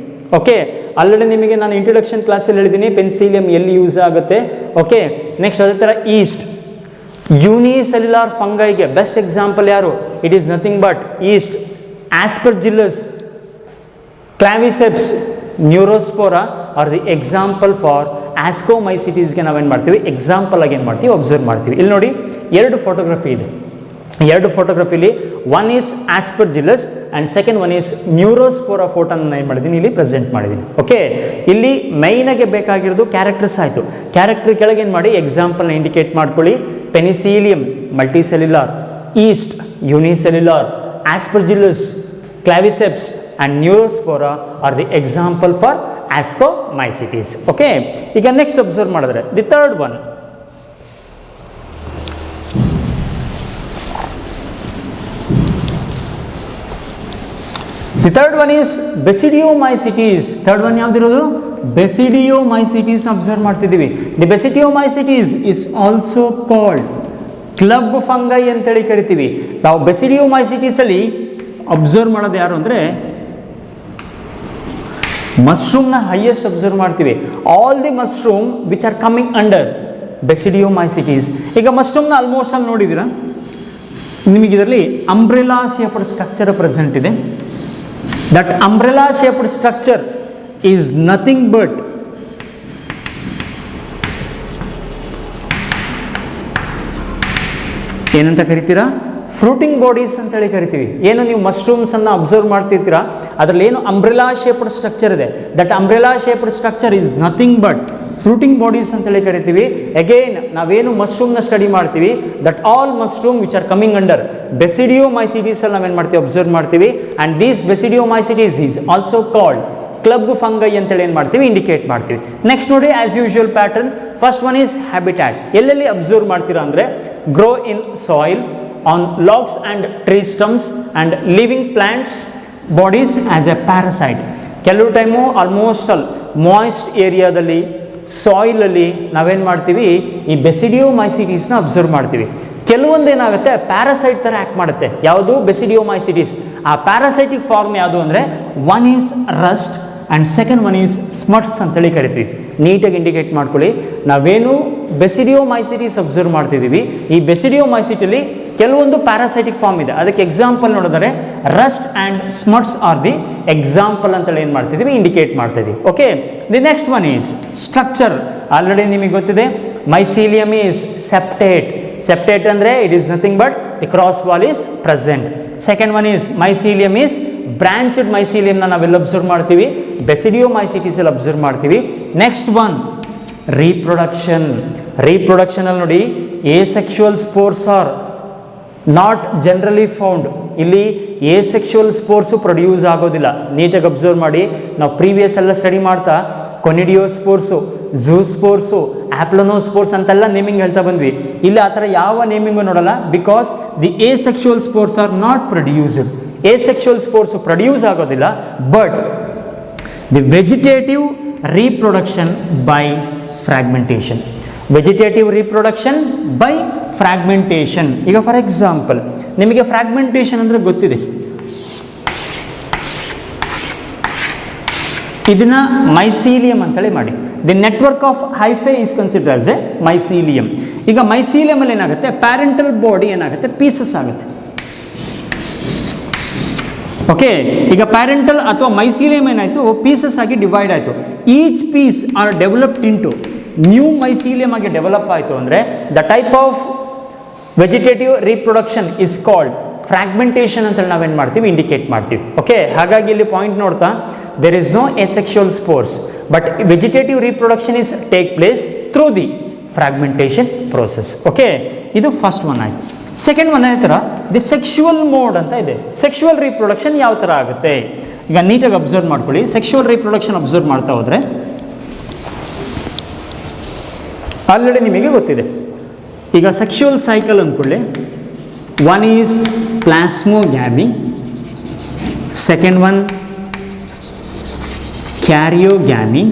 ಓಕೆ, ಆಲ್ರೆಡಿ ನಿಮಗೆ ನಾನು ಇಂಟ್ರೊಡಕ್ಷನ್ ಕ್ಲಾಸಲ್ಲಿ ಹೇಳಿದ್ದೀನಿ ಪೆನ್ಸಿಲಿಯಂ ಎಲ್ಲಿ ಯೂಸ್ ಆಗುತ್ತೆ. ಓಕೆ, ನೆಕ್ಸ್ಟ್ ಅದೇ ಥರ ಈಸ್ಟ್, ಯೂನಿಸೆಲ್ಯುಲಾರ್ ಫಂಗೈಗೆ ಬೆಸ್ಟ್ ಎಕ್ಸಾಂಪಲ್ ಯಾರು, it is nothing but yeast. Aspergillus, claviceps, neurospora are the example for ಆಸ್ಕೋಮೈಸಿಟೀಸ್ಗೆ ನಾವೇನು ಮಾಡ್ತೀವಿ, ಎಕ್ಸಾಂಪಲ್ ಆಗಿ ಏನು ಮಾಡ್ತೀವಿ, ಅಬ್ಸರ್ವ್ ಮಾಡ್ತೀವಿ. ಇಲ್ಲಿ ನೋಡಿ, ಎರಡು ಫೋಟೋಗ್ರಫಿ ಇದೆ. ಎರಡು ಫೋಟೋಗ್ರಫಿಲಿ one is aspergillus and second one is neurospora ಫೋಟೋನ ಏನು ಮಾಡಿದ್ದೀನಿ ಇಲ್ಲಿ ಪ್ರೆಸೆಂಟ್ ಮಾಡಿದ್ದೀನಿ. ಓಕೆ, ಇಲ್ಲಿ ಮೈನಾಗೆ ಬೇಕಾಗಿರೋದು ಕ್ಯಾರೆಕ್ಟರ್ಸ್ ಆಯಿತು. ಕ್ಯಾರೆಕ್ಟರ್ ಕೆಳಗೆ ಏನು ಮಾಡಿ ಎಕ್ಸಾಂಪಲ್ನ ಇಂಡಿಕೇಟ್ ಮಾಡ್ಕೊಳ್ಳಿ. Penicillium multicellular, yeast unicellular, aspergillus, claviceps and neurospora are the example for ascomycetes. Okay, ಈಗ ನೆಕ್ಸ್ಟ್ ಅಬ್ಸರ್ವ್ ಮಾಡಿದ್ರೆ the third one. The third one is Basidiomycetes. Third one ಯಾವ್ದಿರೋದು? Basidiomycetes ಅಬ್ಸರ್ವ್ ಮಾಡ್ತಿದ್ದೀವಿ. The Basidiomycetes is also called club fungi ಅಂತೇಳಿ ಕರಿತೀವಿ. ನಾವು Basidiomycetes ಅಲ್ಲಿ ಅಬ್ಸರ್ವ್ ಮಾಡೋದು ಯಾರು ಅಂದರೆ ಮಶ್ರೂಮ್ನ ಹೈಯೆಸ್ಟ್ ಅಬ್ಸರ್ವ್ ಮಾಡ್ತೀವಿ. All the mushroom which are coming under Basidiomycetes. ಈಗ ಮಶ್ರೂಮ್ನ ಆಲ್ಮೋಸ್ಟ್ ಅಲ್ಲಿ ನೋಡಿದ್ದೀರಾ, ನಿಮಗೆ ಇದರಲ್ಲಿ ಅಂಬ್ರೆಲಾ ಶೇಪ್ಡ್ ಸ್ಟ್ರಕ್ಚರ್ ಪ್ರೆಸೆಂಟ್ ಇದೆ. That umbrella shaped structure is nothing but ಏನಂತ ಕರಿತೀರಾ? ಫ್ರೂಟಿಂಗ್ ಬಾಡೀಸ್ ಅಂತೇಳಿ ಕರಿತೀವಿ. ಏನು ನೀವು ಮಶ್ರೂಮ್ಸನ್ನು ಅಬ್ಸರ್ವ್ ಮಾಡ್ತಿರ್ತೀರಾ, ಅದರಲ್ಲಿ ಏನು ಅಂಬ್ರೆಲಾ ಶೇಪ್ಡ್ ಸ್ಟ್ರಕ್ಚರ್ ಇದೆ, that umbrella shaped structure is nothing but fruiting bodies ಅಂತೇಳಿ ಕರಿತೀವಿ. ಅಗೇನ್ ನಾವೇನು ಮಶ್ರೂಮ್ನ ಸ್ಟಡಿ ಮಾಡ್ತೀವಿ, that all mushroom which are coming under Basidiomycetes ಅಲ್ಲಿ ನಾವೇನು ಮಾಡ್ತೀವಿ, ಅಬ್ಸರ್ವ್ ಮಾಡ್ತೀವಿ. And these Basidiomycetes is also called club fungi ಅಂತೇಳಿ ಏನು ಮಾಡ್ತೀವಿ, ಇಂಡಿಕೇಟ್ ಮಾಡ್ತೀವಿ. ನೆಕ್ಸ್ಟ್ ನೋಡಿ, as usual pattern, first one is habitat. ಎಲ್ಲೆಲ್ಲಿ ಅಬ್ಸರ್ವ್ ಮಾಡ್ತೀರಾ ಅಂದರೆ grow in soil, on logs and tree ಸ್ಟಮ್ಸ್ and living plants bodies as a parasite. ಕೆಲವು ಟೈಮು ಆಲ್ಮೋಸ್ಟ್ ಆಲ್ ಮಾಯ್ಸ್ಟ್ ಏರಿಯಾದಲ್ಲಿ ಸಾಯಿಲಲ್ಲಿ ನಾವೇನು ಮಾಡ್ತೀವಿ, ಈ Basidiomycetesನ ಅಬ್ಸರ್ವ್ ಮಾಡ್ತೀವಿ. ಕೆಲವೊಂದು ಏನಾಗುತ್ತೆ, ಪ್ಯಾರಾಸೈಟ್ ಥರ ಆ್ಯಕ್ಟ್ ಮಾಡುತ್ತೆ. ಯಾವುದು? Basidiomycetes. ಆ ಪ್ಯಾರಾಸೈಟಿಕ್ ಫಾರ್ಮ್ ಯಾವುದು ಅಂದರೆ one is Rust and second one is Smuts ಅಂತೇಳಿ ಕರಿತೀವಿ. ನೀಟಾಗಿ ಇಂಡಿಕೇಟ್ ಮಾಡ್ಕೊಳ್ಳಿ. ನಾವೇನು Basidiomycetes ಅಬ್ಸರ್ವ್ ಮಾಡ್ತಿದ್ದೀವಿ, ಈ Basidiomycetes ಕೆಲವೊಂದು ಪ್ಯಾರಾಸೈಟಿಕ್ ಫಾರ್ಮ್ ಇದೆ. ಅದಕ್ಕೆ ಎಕ್ಸಾಂಪಲ್ ನೋಡಿದರೆ rust and smuts are the example ಅಂತೇಳಿ ಏನು ಮಾಡ್ತಿದ್ದೀವಿ, ಇಂಡಿಕೇಟ್ ಮಾಡ್ತಿದ್ದೀವಿ. Okay, the next one is structure. Already ನಿಮಗೆ ಗೊತ್ತಿದೆ, ಮೈಸೀಲಿಯಮ್ ಈಸ್ ಸೆಪ್ಟೇಟ್. ಸೆಪ್ಟೇಟ್ ಅಂದರೆ it is nothing but the cross wall is present. Second one is mycelium is branched ಮೈಸೀಲಿಯಮ್ನ ನಾವೆಲ್ಲ ಅಬ್ಸರ್ವ್ ಮಾಡ್ತೀವಿ, Basidiomycetes ಅಲ್ಲಿ ಅಬ್ಸರ್ವ್ ಮಾಡ್ತೀವಿ. Next one reproduction. ರೀಪ್ರೊಡಕ್ಷನಲ್ಲಿ ನೋಡಿ, asexual spores are not generally found. ಇಲ್ಲಿ ಎಸೆಕ್ಷುವಲ್ ಸ್ಪೋರ್ಸು ಪ್ರೊಡ್ಯೂಸ್ ಆಗೋದಿಲ್ಲ. ನೀಟಾಗಿ ಅಬ್ಸರ್ವ್ ಮಾಡಿ, ನಾವು ಪ್ರೀವಿಯಸ್ ಎಲ್ಲ ಸ್ಟಡಿ ಮಾಡ್ತಾ ಕೊನಿಡಿಯೋಸ್ಪೋರ್ಸು, ಝೂಸ್ಪೋರ್ಸು, ಆಪ್ಲನೋಸ್ಪೋರ್ಸ್ ಅಂತೆಲ್ಲ ನೇಮಿಂಗ್ ಹೇಳ್ತಾ ಬಂದ್ವಿ. ಇಲ್ಲಿ ಆ ಥರ ಯಾವ ನೇಮಿಂಗು ನೋಡಲ್ಲ, because the asexual spores are not produced. Asexual spores produce ಆಗೋದಿಲ್ಲ, but the vegetative reproduction by fragmentation. Vegetative reproduction by fragmentation. ಈಗ ಫಾರ್ ಎಕ್ಸಾಂಪಲ್ ನಿಮಗೆ ಫ್ರಾಗ್ಮೆಂಟೇಷನ್ ಅಂದರೆ ಗೊತ್ತಿದೆ, ಇದನ್ನ ಮೈಸೀಲಿಯಂ ಅಂತೇಳಿ ಮಾಡಿ. The network of hyphae is consider as a mycelium. ಈಗ ಮೈಸೀಲಿಯಂ ಅಲ್ಲಿ ಏನಾಗುತ್ತೆ, ಪ್ಯಾರೆಂಟಲ್ ಬಾಡಿ ಏನಾಗುತ್ತೆ, ಪೀಸಸ್ ಆಗುತ್ತೆ. ಓಕೆ, ಈಗ ಪ್ಯಾರೆಂಟಲ್ ಅಥವಾ ಮೈಸೀಲಿಯಂ ಏನಾಯಿತು, ಪೀಸಸ್ ಆಗಿ ಡಿವೈಡ್ ಆಯಿತು. Each piece are developed into new mycelium ಆಗಿ ಡೆವಲಪ್ ಆಯಿತು ಅಂದರೆ the type of vegetative reproduction is called fragmentation ಅಂತೇಳಿ ನಾವೇನು ಮಾಡ್ತೀವಿ, ಇಂಡಿಕೇಟ್ ಮಾಡ್ತೀವಿ. ಓಕೆ, ಹಾಗಾಗಿ ಇಲ್ಲಿ ಪಾಯಿಂಟ್ ನೋಡ್ತಾ, there is no asexual spores, but vegetative reproduction is take place through the fragmentation process. Okay, ಇದು ಫಸ್ಟ್ ಒನ್ ಆಯಿತು. ಸೆಕೆಂಡ್ ಒನ್ ಅದೇ ಥರ ದಿ ಸೆಕ್ಷುವಲ್ ಮೋಡ್ ಅಂತ ಇದೆ. ಸೆಕ್ಷುವಲ್ ರೀಪ್ರೊಡಕ್ಷನ್ ಯಾವ ಥರ ಆಗುತ್ತೆ, ಈಗ ನೀಟಾಗಿ ಅಬ್ಸರ್ವ್ ಮಾಡ್ಕೊಳ್ಳಿ. ಸೆಕ್ಷುವಲ್ ರೀಪ್ರೊಡಕ್ಷನ್ ಅಬ್ಸರ್ವ್ ಮಾಡ್ತಾ ಹೋದರೆ ಆಲ್ರೆಡಿ ನಿಮಗೆ ಗೊತ್ತಿದೆ. ಈಗ ಸೆಕ್ಷುವಲ್ ಸೈಕಲ್ ಅಂದ್ಕೊಳ್ಳಿ, one is plasmogamy, second one karyogamy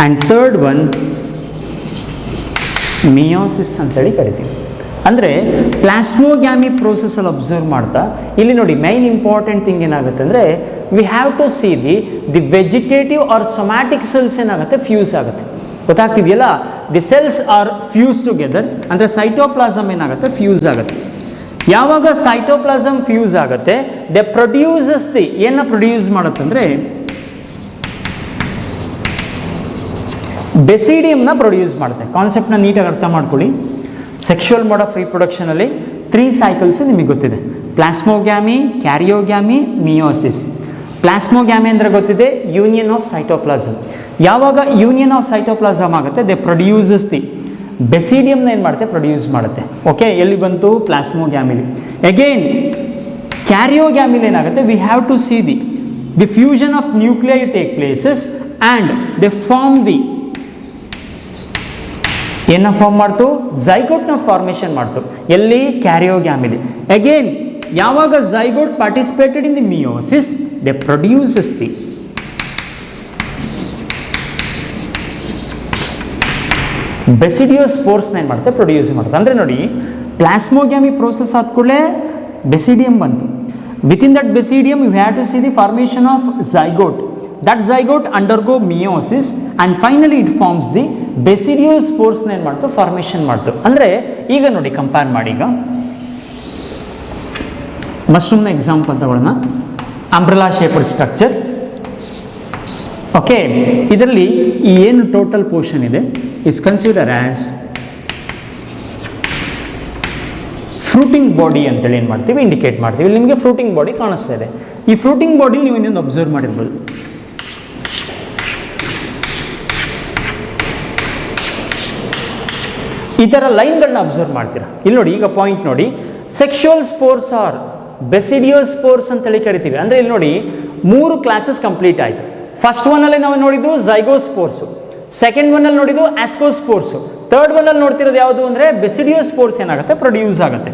and third one meiosis ಅಂತೇಳಿ ಕರಿತೀವಿ. ಅಂದರೆ ಪ್ಲಾಸ್ಮೋಗ್ಯಾಮಿ ಪ್ರೋಸೆಸ್ಸಲ್ಲಿ ಅಬ್ಸರ್ವ್ ಮಾಡ್ತಾ ಇಲ್ಲಿ ನೋಡಿ, ಮೈನ್ ಇಂಪಾರ್ಟೆಂಟ್ ಥಿಂಗ್ ಏನಾಗುತ್ತೆ ಅಂದರೆ we have to see the vegetative or somatic cells ಏನಾಗುತ್ತೆ, ಫ್ಯೂಸ್ ಆಗುತ್ತೆ. ಗೊತ್ತಾಗ್ತಿದೆಯಲ್ಲ, the cells are fuse together ಅಂದರೆ ಸೈಟೋಪ್ಲಾಸಮ್ ಏನಾಗುತ್ತೆ, ಫ್ಯೂಸ್ ಆಗುತ್ತೆ. ಯಾವಾಗ ಸೈಟೋಪ್ಲಾಸಮ್ ಫ್ಯೂಸ್ ಆಗುತ್ತೆ, ದೆ ಪ್ರೊಡ್ಯೂಸಸ್ ದಿ ಏನು ಪ್ರೊಡ್ಯೂಸ್ ಮಾಡುತ್ತಂದರೆ ಬೆಸಿಡಿಯಮ್ನ ಪ್ರೊಡ್ಯೂಸ್ ಮಾಡುತ್ತೆ. ಕಾನ್ಸೆಪ್ಟ್ನ ನೀಟಾಗಿ ಅರ್ಥ ಮಾಡ್ಕೊಳ್ಳಿ. ಸೆಕ್ಷುವಲ್ ಮೋಡ್ ಆಫ್ ರೀಪ್ರೊಡಕ್ಷನಲ್ಲಿ 3 ಸೈಕಲ್ಸು ನಿಮಗೆ ಗೊತ್ತಿದೆ. Plasmogamy, karyogamy, meiosis. ಪ್ಲಾಸ್ಮೋಗ್ಯಾಮಿ ಅಂದರೆ ಗೊತ್ತಿದೆ, ಯೂನಿಯನ್ ಆಫ್ ಸೈಟೋಪ್ಲಾಸಮ್. ಯಾವಾಗ ಯೂನಿಯನ್ ಆಫ್ ಸೈಟೋಪ್ಲಾಸಮ್ ಆಗುತ್ತೆ, ದೇ ಪ್ರೊಡ್ಯೂಸಸ್ ದಿ ಬೆಸಿಡಿಯಮ್ನ ಏನು ಮಾಡುತ್ತೆ, ಪ್ರೊಡ್ಯೂಸ್ ಮಾಡುತ್ತೆ. ಓಕೆ, ಎಲ್ಲಿ ಬಂತು, ಪ್ಲಾಸ್ಮೋಗ್ಯಾಮಿಲಿ. ಅಗೇನ್ ಕ್ಯಾರಿಯೋಗ್ಯಾಮಿಲಿ ಏನಾಗುತ್ತೆ, we have to see the fusion of nuclei take places and they form the ಏನ ಫಾರ್ಮ್ ಮಾಡ್ತು, ಝೈಗೋಟ್ನ ಫಾರ್ಮೇಷನ್ ಮಾಡ್ತು. ಎಲ್ಲಿ, ಕ್ಯಾರಿಯೋಗ್ಯಾಮಿಲಿ. ಅಗೇನ್ ಯಾವಾಗ zygote participated in the meiosis, they produces the ಬೆಸಿಡಿಯೋಸ್ಪೋರ್ಸ್ನ ಏನು ಮಾಡುತ್ತೆ, ಪ್ರೊಡ್ಯೂಸ್ ಮಾಡುತ್ತೆ. ಅಂದರೆ ನೋಡಿ, ಪ್ಲಾಸ್ಮೋಗ್ಯಾಮಿ ಪ್ರೋಸೆಸ್ ಆದ ಕೂಡಲೇ ಬೆಸಿಡಿಯಮ್ ಬಂತು. Within that basidium you have to see the formation of zygote. That zygote undergo meiosis and finally it forms the ಬೆಸಿಡಿಯೋಸ್ಪೋರ್ಸ್ನ ಏನು ಮಾಡ್ತು, ಫಾರ್ಮೇಷನ್ ಮಾಡ್ತು. ಅಂದರೆ ಈಗ ನೋಡಿ, ಕಂಪೇರ್ ಮಾಡಿ. ಈಗ ಮಶ್ರೂಮ್ನ ಎಕ್ಸಾಂಪಲ್ ತಗೊಳ್ಳೋಣ. Umbrella shaped structure. ಓಕೆ, ಇದರಲ್ಲಿ ಏನು ಟೋಟಲ್ ಪೋರ್ಷನ್ ಇದೆ is consider as fruiting body ಅಂತೇಳಿ ಏನು ಮಾಡ್ತೀವಿ, ಇಂಡಿಕೇಟ್ ಮಾಡ್ತೀವಿ. ಇಲ್ಲಿ ನಿಮಗೆ ಫ್ರೂಟಿಂಗ್ ಬಾಡಿ ಕಾಣಿಸ್ತಾ ಇದೆ. ಈ ಫ್ರೂಟಿಂಗ್ ಬಾಡಿ ನೀವು ಇನ್ನೊಂದು ಅಬ್ಸರ್ವ್ ಮಾಡಿರ್ಬೋದು. ಈ ಥರ ಲೈನ್ಗಳನ್ನ ಅಬ್ಸರ್ವ್ ಮಾಡ್ತೀರಾ. ಇಲ್ಲಿ ನೋಡಿ, ಈಗ ಪಾಯಿಂಟ್ ನೋಡಿ, ಸೆಕ್ಷುವಲ್ ಸ್ಪೋರ್ಸ್ ಆರ್ ಬೆಸಿಡಿಯೋಸ್ಪೋರ್ಸ್ ಅಂತೇಳಿ ಕರಿತೀವಿ. ಅಂದರೆ ಇಲ್ಲಿ ನೋಡಿ, 3 ಕ್ಲಾಸಸ್ ಕಂಪ್ಲೀಟ್ ಆಯಿತು. ಫಸ್ಟ್ ಒನ್ನಲ್ಲಿ ನಾವು ನೋಡಿದ್ದು ಝೈಗೋಸ್ಪೋರ್ಸು, ಸೆಕೆಂಡ್ ಒನ್ನಲ್ಲಿ ನೋಡಿದ್ದು ಆಸ್ಕೋಸ್ಪೋರ್ಸು, ಥರ್ಡ್ ಒನ್ನಲ್ಲಿ ನೋಡ್ತಿರೋದು ಯಾವುದು ಅಂದರೆ ಬೆಸಿಡಿಯೋಸ್ಪೋರ್ಸ್ ಏನಾಗುತ್ತೆ, ಪ್ರೊಡ್ಯೂಸ್ ಆಗುತ್ತೆ.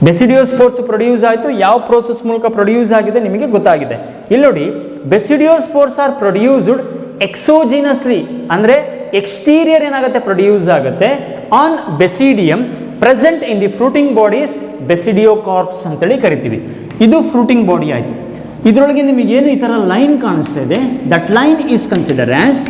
ಬೆಸಿಡಿಯೋಸ್ಪೋರ್ಸ್ ಪ್ರೊಡ್ಯೂಸ್ ಆಯಿತು. ಯಾವ ಪ್ರೋಸೆಸ್ ಮೂಲಕ ಪ್ರೊಡ್ಯೂಸ್ ಆಗಿದೆ ನಿಮಗೆ ಗೊತ್ತಾಗಿದೆ. ಇಲ್ಲಿ ನೋಡಿ, ಬೆಸಿಡಿಯೋಸ್ಪೋರ್ಸ್ ಆರ್ ಪ್ರೊಡ್ಯೂಸ್ಡ್ ಎಕ್ಸೋಜಿನಸ್ಲಿ, ಅಂದರೆ ಎಕ್ಸ್ಟೀರಿಯರ್ ಏನಾಗುತ್ತೆ, ಪ್ರೊಡ್ಯೂಸ್ ಆಗುತ್ತೆ on basidium present in the fruiting bodies, basidiocarps ಅಂತೇಳಿ ಕರಿತೀವಿ. ಇದು ಫ್ರೂಟಿಂಗ್ ಬಾಡಿ ಆಯಿತು. ಇದರೊಳಗೆ ನಿಮಗೇನು ಈ ಥರ ಲೈನ್ ಕಾಣಿಸ್ತಾ ಇದೆ, that line is consider as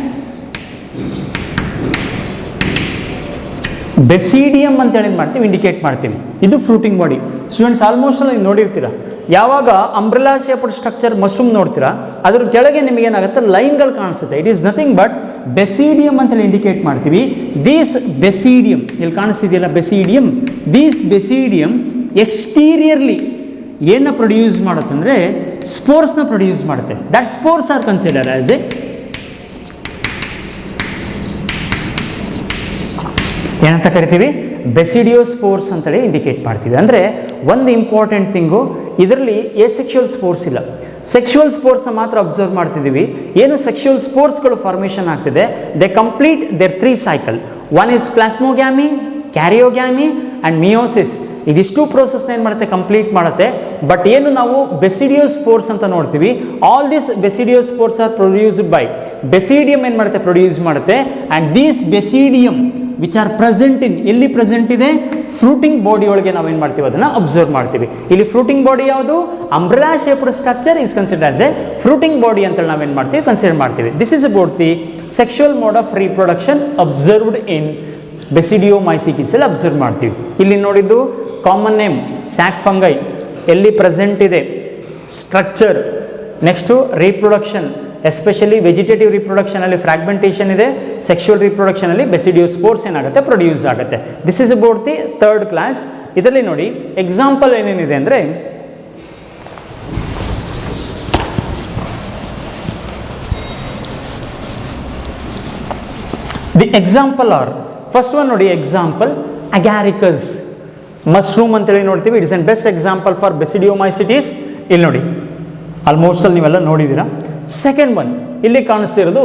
basidium ಅಂತೇಳಿ ಏನು ಮಾಡ್ತೀವಿ, ಇಂಡಿಕೇಟ್ ಮಾಡ್ತೀವಿ. ಇದು ಫ್ರೂಟಿಂಗ್ ಬಾಡಿ. ಸ್ಟೂಡೆಂಟ್ಸ್ ಆಲ್ಮೋಸ್ಟ್ ಅಲ್ಲಿ ನೋಡಿರ್ತೀರ, ಯಾವಾಗ ಅಂಬ್ರೆಲಾ ಶೇಪ್ಡ್ ಸ್ಟ್ರಕ್ಚರ್ ಮಶ್ರೂಮ್ ನೋಡ್ತೀರಾ, ಅದ್ರ ಕೆಳಗೆ ನಿಮಗೇನಾಗುತ್ತೆ, ಲೈನ್ಗಳು ಕಾಣಿಸುತ್ತೆ. ಇಟ್ ಈಸ್ ನಥಿಂಗ್ ಬಟ್ ಬೆಸಿಡಿಯಮ್ ಅಂತೇಳಿ ಇಂಡಿಕೇಟ್ ಮಾಡ್ತೀವಿ. ದೀಸ್ ಬೆಸಿಡಿಯಮ್, ಇಲ್ಲಿ ಕಾಣಿಸ್ತಿದೆಯಲ್ಲ ಬೆಸಿಡಿಯಮ್, ದೀಸ್ ಬೆಸಿಡಿಯಮ್ ಎಕ್ಸ್ಟೀರಿಯರ್ಲಿ ಏನು ಪ್ರೊಡ್ಯೂಸ್ ಮಾಡುತ್ತಂದರೆ ಸ್ಪೋರ್ಸ್ನ ಪ್ರೊಡ್ಯೂಸ್ ಮಾಡುತ್ತೆ. That spores are consider as a ಏನಂತ ಕರಿತೀವಿ, ಬೆಸಿಡಿಯೋಸ್ಪೋರ್ಸ್ ಅಂತೇಳಿ ಇಂಡಿಕೇಟ್ ಮಾಡ್ತೀವಿ. ಅಂದರೆ ಒಂದು ಇಂಪಾರ್ಟೆಂಟ್ ಥಿಂಗು, ಇದರಲ್ಲಿ ಸೆಕ್ಷುವಲ್ ಸ್ಪೋರ್ಸ್ ಇಲ್ಲ, ಸೆಕ್ಷುವಲ್ ಸ್ಪೋರ್ಸ್ನ ಮಾತ್ರ ಅಬ್ಸರ್ವ್ ಮಾಡ್ತಿದ್ದೀವಿ. ಏನು ಸೆಕ್ಷುವಲ್ ಸ್ಪೋರ್ಸ್ಗಳು ಫಾರ್ಮೇಷನ್ ಆಗ್ತಿದೆ, they complete their 3 cycle. One is plasmogamy, karyogamy and meiosis. ಇದಿಷ್ಟು ಪ್ರೋಸೆಸ್ನ ಏನು ಮಾಡುತ್ತೆ, ಕಂಪ್ಲೀಟ್ ಮಾಡುತ್ತೆ. ಬಟ್ ಏನು ನಾವು ಬೆಸಿಡಿಯೋಸ್ಪೋರ್ಸ್ ಅಂತ ನೋಡ್ತೀವಿ, all this basidiospores are produced by basidium ಏನು ಮಾಡುತ್ತೆ, ಪ್ರೊಡ್ಯೂಸ್ ಮಾಡುತ್ತೆ. And these basidium which are present in, ಎಲ್ಲಿ ಪ್ರೆಸೆಂಟ್ ಇದೆ, ಫ್ರೂಟಿಂಗ್ ಬಾಡಿ ಒಳಗೆ ನಾವೇನು ಮಾಡ್ತೀವಿ, ಅದನ್ನು ಅಬ್ಸರ್ವ್ ಮಾಡ್ತೀವಿ. ಇಲ್ಲಿ ಫ್ರೂಟಿಂಗ್ ಬಾಡಿ ಯಾವುದು, umbrella shaped structure is consider as a fruiting body ಅಂತ ನಾವೇನು ಮಾಡ್ತೀವಿ, ಕನ್ಸಿಡರ್ ಮಾಡ್ತೀವಿ. This is about the sexual mode of reproduction observed in basidiomycetes ಅಲ್ಲಿ ಅಬ್ಸರ್ವ್ ಮಾಡ್ತೀವಿ. ಇಲ್ಲಿ ನೋಡಿದ್ದು ಕಾಮನ್ ನೇಮ್ ಸ್ಯಾಕ್ ಫಂಗೈ, ಎಲ್ಲಿ ಪ್ರೆಸೆಂಟ್ ಇದೆ structure. Next reproduction, especially vegetative ರಿಪ್ರೊಡಕ್ಷನಲ್ಲಿ ಫ್ರಾಗ್ಮೆಂಟೇಷನ್ ಇದೆ, ಸೆಕ್ಷುವಲ್ ರಿಪ್ರೊಡಕ್ಷನಲ್ಲಿ ಬೆಸಿಡಿಯೋಸ್ಪೋರ್ಸ್ ಏನಾಗುತ್ತೆ, ಪ್ರೊಡ್ಯೂಸ್ ಆಗುತ್ತೆ. This is about the 3rd class. ಇದರಲ್ಲಿ ನೋಡಿ ಎಕ್ಸಾಂಪಲ್ ಏನೇನಿದೆ ಅಂದರೆ, the example are, first one ನೋಡಿ ಎಕ್ಸಾಂಪಲ್ ಅಗ್ಯಾರಿಕಸ್ ಮಶ್ರೂಮ್ ಅಂತೇಳಿ ನೋಡ್ತೀವಿ. It is an best example for basidiomycetes. ಇಲ್ಲಿ ನೋಡಿ, ಆಲ್ಮೋಸ್ಟ್ ಅಲ್ಲಿ ನೀವೆಲ್ಲ ನೋಡಿದ್ದೀರಾ. ಸೆಕೆಂಡ್ ಒನ್ ಇಲ್ಲಿ ಕಾಣಿಸ್ತಿರೋದು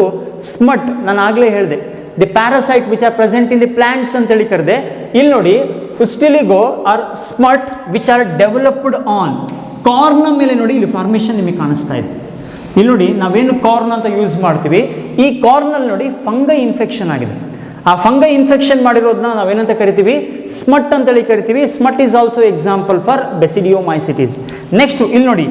ಸ್ಮಟ್. ನಾನು ಆಗಲೇ ಹೇಳಿದೆ, the parasite which are present in the plants ಅಂತೇಳಿ ಕರೆದೆ. ಇಲ್ಲಿ ನೋಡಿ ustilago or smut which are developed on ಕಾರ್ನ ಮೇಲೆ ನೋಡಿ, ಇಲ್ಲಿ ಫಾರ್ಮೇಷನ್ ನಿಮಗೆ ಕಾಣಿಸ್ತಾ ಇದೆ. ಇಲ್ಲಿ ನೋಡಿ, ನಾವೇನು ಕಾರ್ನ್ ಅಂತ ಯೂಸ್ ಮಾಡ್ತೀವಿ, ಈ ಕಾರ್ನಲ್ಲಿ ನೋಡಿ ಫಂಗೈ ಇನ್ಫೆಕ್ಷನ್ ಆಗಿದೆ. ಆ ಫಂಗೈ ಇನ್ಫೆಕ್ಷನ್ ಮಾಡಿರೋದನ್ನ ನಾವೇನಂತ ಕರಿತೀವಿ, ಸ್ಮಟ್ ಅಂತೇಳಿ ಕರಿತೀವಿ. Smut is also example for basidiomycetes. Next ಇಲ್ಲಿ ನೋಡಿ,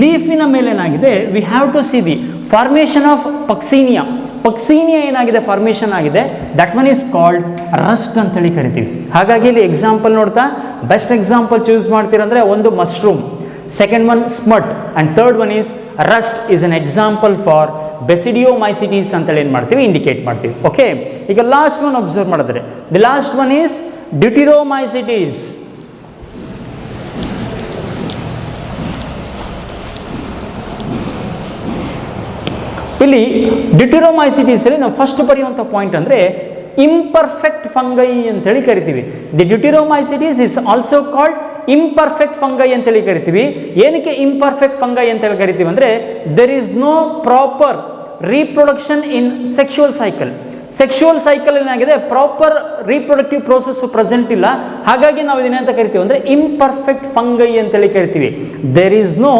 ಲೀಫಿನ ಮೇಲೆ ಏನಾಗಿದೆ, we have to see the formation of puccinia. Puccinia ಏನಾಗಿದೆ, ಫಾರ್ಮೇಷನ್ ಆಗಿದೆ. That one is called rust ಅಂತೇಳಿ ಕರಿತೀವಿ. ಹಾಗಾಗಿ ಇಲ್ಲಿ ಎಕ್ಸಾಂಪಲ್ ನೋಡ್ತಾ ಬೆಸ್ಟ್ ಎಕ್ಸಾಂಪಲ್ ಚೂಸ್ ಮಾಡ್ತೀರಂದ್ರೆ, ಒಂದು mushroom, second one smut and third one is rust is an example for basidiomycetes ಅಂತೇಳಿ ಏನು ಮಾಡ್ತೀವಿ, ಇಂಡಿಕೇಟ್ ಮಾಡ್ತೀವಿ. ಓಕೆ, ಈಗ ಲಾಸ್ಟ್ ಒನ್ ಅಬ್ಸರ್ವ್ ಮಾಡಿದ್ರೆ, the last one is deuteromycetes. ಇಲ್ಲಿ ಡ್ಯೂಟೆರೋಮೈಸಿಟೀಸಲ್ಲಿ ನಾವು ಫಸ್ಟ್ ಬರೆಯುವಂಥ ಪಾಯಿಂಟ್ ಅಂದರೆ ಇಂಪರ್ಫೆಕ್ಟ್ ಫಂಗೈ ಅಂತೇಳಿ ಕರಿತೀವಿ. The deuteromycetes is also called imperfect fungi ಅಂತೇಳಿ ಕರಿತೀವಿ. ಏನಕ್ಕೆ ಇಂಪರ್ಫೆಕ್ಟ್ ಫಂಗೈ ಅಂತೇಳಿ ಕರಿತೀವಿ ಅಂದರೆ there is no proper reproduction in sexual cycle. Sexual cycle ಏನಾಗಿದೆ, ಪ್ರಾಪರ್ ರೀಪ್ರೊಡಕ್ಟಿವ್ ಪ್ರೋಸೆಸ್ ಪ್ರೆಸೆಂಟ್ ಇಲ್ಲ. ಹಾಗಾಗಿ ನಾವು ಇದನ್ನೇಂತ ಕರಿತೀವಿ ಅಂದರೆ ಇಂಪರ್ಫೆಕ್ಟ್ ಫಂಗೈ ಅಂತೇಳಿ ಕರಿತೀವಿ. There is no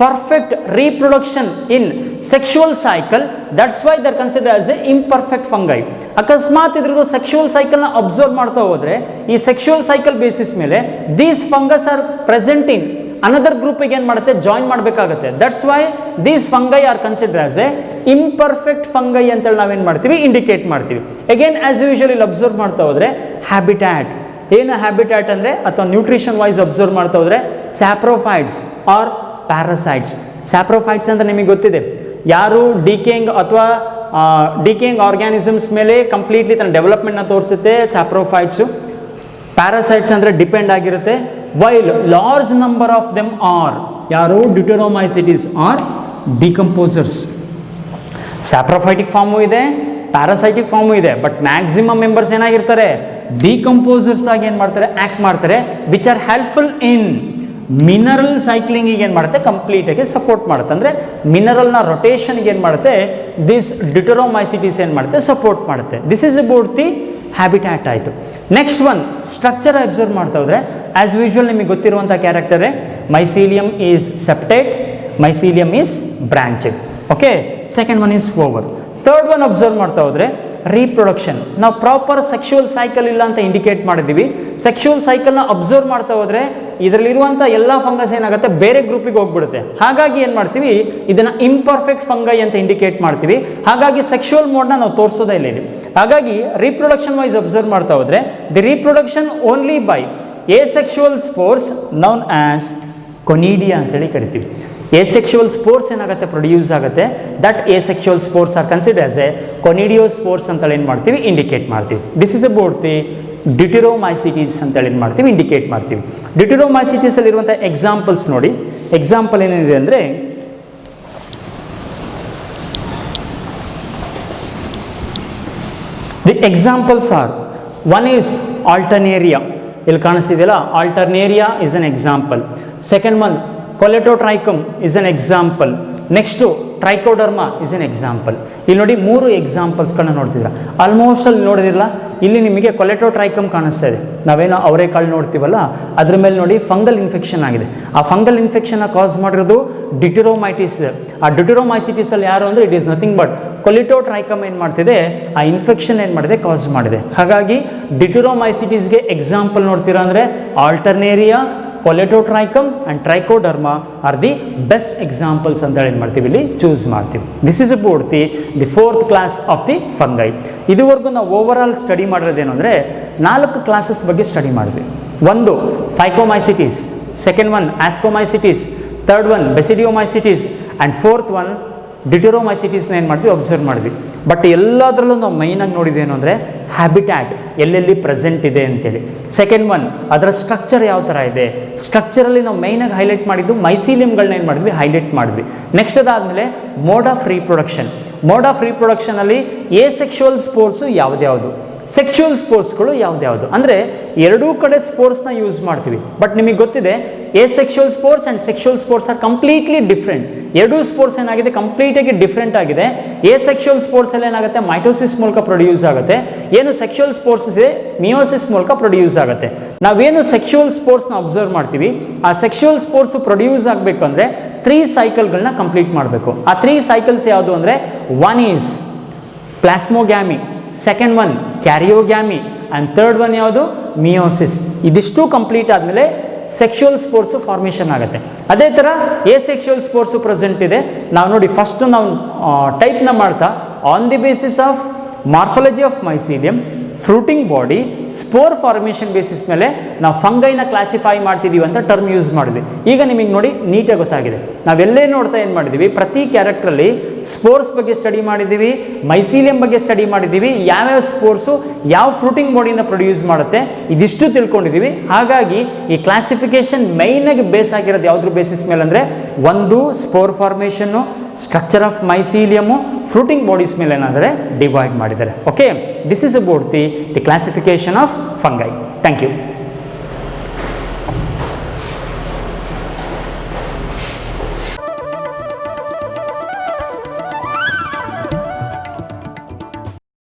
perfect reproduction in sexual cycle, that's why there consider as a imperfect fungi. ಅಕಸ್ಮಾತ್ ಇದ್ರದ್ದು ಸೆಕ್ಷುವಲ್ ಸೈಕಲ್ನ ಅಬ್ಸರ್ವ್ ಮಾಡ್ತಾ ಹೋದರೆ ಈ ಸೆಕ್ಷುವಲ್ ಸೈಕಲ್ ಬೇಸಿಸ್ ಮೇಲೆ these fungus are present in another ಗ್ರೂಪಿಗೆ ಏನು ಮಾಡುತ್ತೆ, ಜಾಯಿನ್ ಮಾಡಬೇಕಾಗುತ್ತೆ. That's why these fungi are consider as a imperfect fungi ಅಂತೇಳಿ ನಾವೇನು ಮಾಡ್ತೀವಿ, ಇಂಡಿಕೇಟ್ ಮಾಡ್ತೀವಿ. ಅಗೇನ್ ಆಸ್ ಯೂಶುವಲ್ ಇಲ್ಲಿ ಅಬ್ಸರ್ವ್ ಮಾಡ್ತಾ ಹೋದರೆ ಹ್ಯಾಬಿಟ್ಯಾಟ್, ಏನು ಹ್ಯಾಬಿಟ್ಯಾಟ್ ಅಂದರೆ ಅಥವಾ ನ್ಯೂಟ್ರಿಷನ್ ವೈಸ್ ಅಬ್ಸರ್ವ್ ಮಾಡ್ತಾ ಹೋದರೆ ಸ್ಯಾಪ್ರೋಫೈಟ್ಸ್ ಆರ್ ಪ್ಯಾರಾಸೈಟ್ಸ್. ಸ್ಯಾಪ್ರೋಫೈಟ್ಸ್ ಅಂತ ನಿಮಗೆ ಗೊತ್ತಿದೆ, ಯಾರು ಡಿಕೇಯಿಂಗ್ ಅಥವಾ ಡಿಕೇಯಿಂಗ್ ಆರ್ಗ್ಯಾನಿಸಮ್ಸ್ ಮೇಲೆ ಕಂಪ್ಲೀಟ್ಲಿ ತನ್ನ ಡೆವಲಪ್ಮೆಂಟ್ನ ತೋರಿಸುತ್ತೆ ಸ್ಯಾಪ್ರೋಫೈಟ್ಸು. ಪ್ಯಾರಾಸೈಟ್ಸ್ ಅಂದರೆ ಡಿಪೆಂಡ್ ಆಗಿರುತ್ತೆ. While large number of them are ಯಾರು deuteromycetes are decomposers. Saprophytic form ಇದೆ, ಪ್ಯಾರಾಸೈಟಿಕ್ ಫಾರ್ಮು ಇದೆ, ಬಟ್ ಮ್ಯಾಕ್ಸಿಮಮ್ ಮೆಂಬರ್ಸ್ ಏನಾಗಿರ್ತಾರೆ, ಡಿಕಂಪೋಸರ್ಸ್ ಆಗಿ ಏನು ಮಾಡ್ತಾರೆ, ಆ್ಯಕ್ಟ್ ಮಾಡ್ತಾರೆ, which are helpful in mineral ಸೈಕ್ಲಿಂಗಿಗೆ ಏನು ಮಾಡುತ್ತೆ, ಕಂಪ್ಲೀಟಾಗಿ ಸಪೋರ್ಟ್ ಮಾಡುತ್ತೆ. ಅಂದರೆ ಮಿನರಲ್ನ ರೊಟೇಷನ್ಗೆ ಏನು ಮಾಡುತ್ತೆ, ದಿಸ್ ಡ್ಯೂಟೆರೋಮೈಸಿಟೀಸ್ ಏನು ಮಾಡುತ್ತೆ, ಸಪೋರ್ಟ್ ಮಾಡುತ್ತೆ. This is about the habitat ಆಯಿತು. ನೆಕ್ಸ್ಟ್ ಒನ್ ಸ್ಟ್ರಕ್ಚರ್ ಅಬ್ಸರ್ವ್ ಮಾಡ್ತಾ ಹೋದರೆ ಆ್ಯಸ್ ಯೂಶುವಲ್ ನಿಮಗೆ ಗೊತ್ತಿರುವಂಥ ಕ್ಯಾರೆಕ್ಟರೇ mycelium is septate, mycelium is branched. Okay, second one is over. Third one observe ಮಾಡ್ತಾ ಹೋದರೆ ರೀಪ್ರೊಡಕ್ಷನ್. ನಾವು ಪ್ರಾಪರ್ ಸೆಕ್ಷುವಲ್ ಸೈಕಲ್ ಇಲ್ಲ ಅಂತ ಇಂಡಿಕೇಟ್ ಮಾಡಿದ್ದೀವಿ. ಸೆಕ್ಷುವಲ್ ಸೈಕಲ್ನ ಅಬ್ಸರ್ವ್ ಮಾಡ್ತಾ ಹೋದರೆ ಇದರಲ್ಲಿರುವಂಥ ಎಲ್ಲ ಫಂಗಸ್ ಏನಾಗುತ್ತೆ, ಬೇರೆ ಗ್ರೂಪಿಗೆ ಹೋಗ್ಬಿಡುತ್ತೆ. ಹಾಗಾಗಿ ಏನು ಮಾಡ್ತೀವಿ, ಇದನ್ನು ಇಂಪರ್ಫೆಕ್ಟ್ ಫಂಗೈ ಅಂತ ಇಂಡಿಕೇಟ್ ಮಾಡ್ತೀವಿ. ಹಾಗಾಗಿ ಸೆಕ್ಷುವಲ್ ಮೋಡ್ನ ನಾವು ತೋರಿಸೋದೇ ಇಲ್ಲ ಇಲ್ಲಿ. ಹಾಗಾಗಿ ರೀಪ್ರೊಡಕ್ಷನ್ ವೈಸ್ ಅಬ್ಸರ್ವ್ ಮಾಡ್ತಾ ಹೋದರೆ the reproduction only by asexual spores known as conidia ಅಂತೇಳಿ ಕರಿತೀವಿ. ಎಸೆಕ್ಷುವಲ್ ಸ್ಪೋರ್ಸ್ ಏನಾಗುತ್ತೆ, ಪ್ರೊಡ್ಯೂಸ್ ಆಗುತ್ತೆ. That asexual spores are consider as a conidiospores ಅಂತೇಳಿ ಏನು ಮಾಡ್ತೀವಿ, ಇಂಡಿಕೇಟ್ ಮಾಡ್ತೀವಿ. This is about the deuteromycetes ಅಂತೇಳಿ ಏನು ಮಾಡ್ತೀವಿ, ಇಂಡಿಕೇಟ್ ಮಾಡ್ತೀವಿ. ಡ್ಯೂಟೆರೋಮೈಸಿಟೀಸಲ್ಲಿರುವಂಥ ಎಕ್ಸಾಂಪಲ್ಸ್ ನೋಡಿ. ಎಕ್ಸಾಂಪಲ್ ಏನಿದೆ ಅಂದರೆ the examples are, one is alternaria, ಇಲ್ಲಿ ಕಾಣಿಸ್ತಿದೆಯಲ್ಲ, alternaria is an example. Second one colletotrichum is an example. Next trichoderma is an example. ಇಲ್ಲಿ ನೋಡಿ 3 ಎಕ್ಸಾಂಪಲ್ಸ್ಗಳನ್ನ ನೋಡ್ತಿದ್ರ. ಆಲ್ಮೋಸ್ಟ್ ಅಲ್ಲಿ ನೋಡಿದಿರಲ್ಲ, ಇಲ್ಲಿ ನಿಮಗೆ ಕೊಲೆಟೋಟ್ರೈಕಮ್ ಕಾಣಿಸ್ತಾ ಇದೆ. ನಾವೇನೋ ಅವರೆಕಾಳು ನೋಡ್ತೀವಲ್ಲ, ಅದ್ರ ಮೇಲೆ ನೋಡಿ ಫಂಗಲ್ ಇನ್ಫೆಕ್ಷನ್ ಆಗಿದೆ. ಆ ಫಂಗಲ್ ಇನ್ಫೆಕ್ಷನ್ನ ಕಾಸ್ ಮಾಡಿರೋದು ಡ್ಯೂಟೆರೋಮೈಟಿಸ್. ಆ ಡ್ಯೂಟೆರೋಮೈಸಿಟಿಸಲ್ಲಿ ಯಾರು ಅಂದರೆ it is nothing but Colletotrichum ಏನು ಮಾಡ್ತಿದೆ, ಆ ಇನ್ಫೆಕ್ಷನ್ ಏನು ಮಾಡಿದೆ, ಕಾಸ್ ಮಾಡಿದೆ. ಹಾಗಾಗಿ ಡ್ಯೂಟೆರೋಮೈಸಿಟಿಸ್ಗೆ ಎಕ್ಸಾಂಪಲ್ ನೋಡ್ತೀರಾ ಅಂದರೆ Alternaria, Colletotrichum and trichoderma R the best examples ಅಂತ ಏನು ಮಾಡ್ತೀವಿ, ಇಲ್ಲಿ ಚೂಸ್ ಮಾಡ್ತೀವಿ. This is about the fourth class of the fungi. ಇದುವರೆಗೂ ನಾವು ಓವರ್ ಆಲ್ ಸ್ಟಡಿ ಮಾಡಿರೋದೇನು ಅಂದರೆ 4 ಕ್ಲಾಸಸ್ ಬಗ್ಗೆ ಸ್ಟಡಿ ಮಾಡಿದ್ವಿ. ಒಂದು phycomycetes, second one ascomycetes, third one basidiomycetes and fourth one ಡ್ಯೂಟೆರೋಮೈಸಿಟೀಸ್ನ ಏನು ಮಾಡ್ತೀವಿ, ಅಬ್ಸರ್ವ್ ಮಾಡಿದ್ವಿ. ಬಟ್ ಎಲ್ಲದರಲ್ಲೂ ನಾವು ಮೈನಾಗಿ ನೋಡಿದ್ದೇನು ಅಂದರೆ ಹ್ಯಾಬಿಟ್ಯಾಟ್ ಎಲ್ಲೆಲ್ಲಿ ಪ್ರೆಸೆಂಟ್ ಇದೆ ಅಂತೇಳಿ. ಸೆಕೆಂಡ್ ಒನ್ ಅದರ ಸ್ಟ್ರಕ್ಚರ್ ಯಾವ ಥರ ಇದೆ, ಸ್ಟ್ರಕ್ಚರಲ್ಲಿ ನಾವು ಮೈನಾಗಿ ಹೈಲೈಟ್ ಮಾಡಿದ್ದು ಮೈಸೀಲಿಯಮ್ಗಳನ್ನ ಏನು ಮಾಡಿದ್ವಿ, ಹೈಲೈಟ್ ಮಾಡಿದ್ವಿ. ನೆಕ್ಸ್ಟ್ ಅದಾದಮೇಲೆ mode of reproduction. Mode of ರೀಪ್ರೊಡಕ್ಷನಲ್ಲಿ ಎಸೆಕ್ಷುವಲ್ ಸ್ಪೋರ್ಸು ಯಾವುದ್ಯಾವುದು, ಸೆಕ್ಷುವಲ್ ಸ್ಪೋರ್ಸ್ಗಳು ಯಾವುದ್ಯಾವುದು. ಅಂದರೆ ಎರಡೂ ಕಡೆ ಸ್ಪೋರ್ಟ್ಸ್ನ ಯೂಸ್ ಮಾಡ್ತೀವಿ. ಬಟ್ ನಿಮಗೆ ಗೊತ್ತಿದೆ asexual sports and sexual sports are completely different. ಎರಡೂ ಸ್ಪೋರ್ಟ್ಸ್ ಏನಾಗಿದೆ, ಕಂಪ್ಲೀಟಾಗಿ ಡಿಫ್ರೆಂಟ್ ಆಗಿದೆ. ಎಸೆಕ್ಷುವಲ್ ಸ್ಪೋರ್ಟ್ಸಲ್ಲಿ ಏನಾಗುತ್ತೆ, ಮೈಟೋಸಿಸ್ ಮೂಲಕ ಪ್ರೊಡ್ಯೂಸ್ ಆಗುತ್ತೆ. ಏನು ಸೆಕ್ಷುವಲ್ ಸ್ಪೋರ್ಟ್ಸ್ ಇದೆ, ಮಿಯೋಸಿಸ್ ಮೂಲಕ ಪ್ರೊಡ್ಯೂಸ್ ಆಗುತ್ತೆ. ನಾವೇನು ಸೆಕ್ಷುವಲ್ ಸ್ಪೋರ್ಟ್ಸ್ನ ಅಬ್ಸರ್ವ್ ಮಾಡ್ತೀವಿ, ಆ ಸೆಕ್ಷುವಲ್ ಸ್ಪೋರ್ಟ್ಸು ಪ್ರೊಡ್ಯೂಸ್ ಆಗಬೇಕು ಅಂದರೆ 3 ಸೈಕಲ್ಗಳನ್ನ ಕಂಪ್ಲೀಟ್ ಮಾಡಬೇಕು. ಆ 3 ಸೈಕಲ್ಸ್ ಯಾವುದು ಅಂದರೆ, one is plasmogamy, second one karyogamy and third one ಯಾವುದು, ಮಿಯೋಸಿಸ್. ಇದಿಷ್ಟು ಕಂಪ್ಲೀಟ್ ಆದಮೇಲೆ ಸೆಕ್ಷುವಲ್ ಸ್ಪೋರ್ಟ್ಸು ಫಾರ್ಮೇಷನ್ ಆಗುತ್ತೆ. ಅದೇ ಥರ ಎಸೆಕ್ಷುವಲ್ ಸ್ಪೋರ್ಟ್ಸು ಪ್ರೆಸೆಂಟ್ ಇದೆ. ನಾವು ನೋಡಿ ಫಸ್ಟ್ ನಾವು ಟೈಪ್ನ ಮಾಡ್ತಾ on the basis of morphology of mycelium, fruiting body, spore formation basis ಮೇಲೆ ನಾವು ಫಂಗೈನ ಕ್ಲಾಸಿಫೈ ಮಾಡ್ತಿದ್ದೀವಿ ಅಂತ ಟರ್ಮ್ ಯೂಸ್ ಮಾಡಿದ್ವಿ. ಈಗ ನಿಮಗೆ ನೋಡಿ ನೀಟಾಗಿ ಗೊತ್ತಾಗಿದೆ. ನಾವೆಲ್ಲೇ ನೋಡ್ತಾ ಏನು ಮಾಡಿದ್ದೀವಿ, ಪ್ರತಿ ಕ್ಯಾರೆಕ್ಟ್ರಲ್ಲಿ ಸ್ಪೋರ್ಸ್ ಬಗ್ಗೆ ಸ್ಟಡಿ ಮಾಡಿದ್ದೀವಿ, ಮೈಸೀಲಿಯಂ ಬಗ್ಗೆ ಸ್ಟಡಿ ಮಾಡಿದ್ದೀವಿ, ಯಾವ್ಯಾವ ಸ್ಪೋರ್ಟ್ಸು ಯಾವ ಫ್ರೂಟಿಂಗ್ ಬಾಡಿಯಿಂದ ಪ್ರೊಡ್ಯೂಸ್ ಮಾಡುತ್ತೆ, ಇದಿಷ್ಟು ತಿಳ್ಕೊಂಡಿದ್ದೀವಿ. ಹಾಗಾಗಿ ಈ ಕ್ಲಾಸಿಫಿಕೇಶನ್ ಮೈನಾಗಿ ಬೇಸ್ ಆಗಿರೋದು ಯಾವುದ್ರ ಬೇಸಿಸ್ ಮೇಲೆ ಅಂದರೆ, ಒಂದು ಸ್ಪೋರ್ ಫಾರ್ಮೇಷನ್ನು, structure of mycelium, fruiting bodies ಮೇಲೆ ಏನಾದರೆ ಡಿವೈಡ್ ಮಾಡಿದ್ದಾರೆ. Okay, this is about the classification of fungi. Thank you.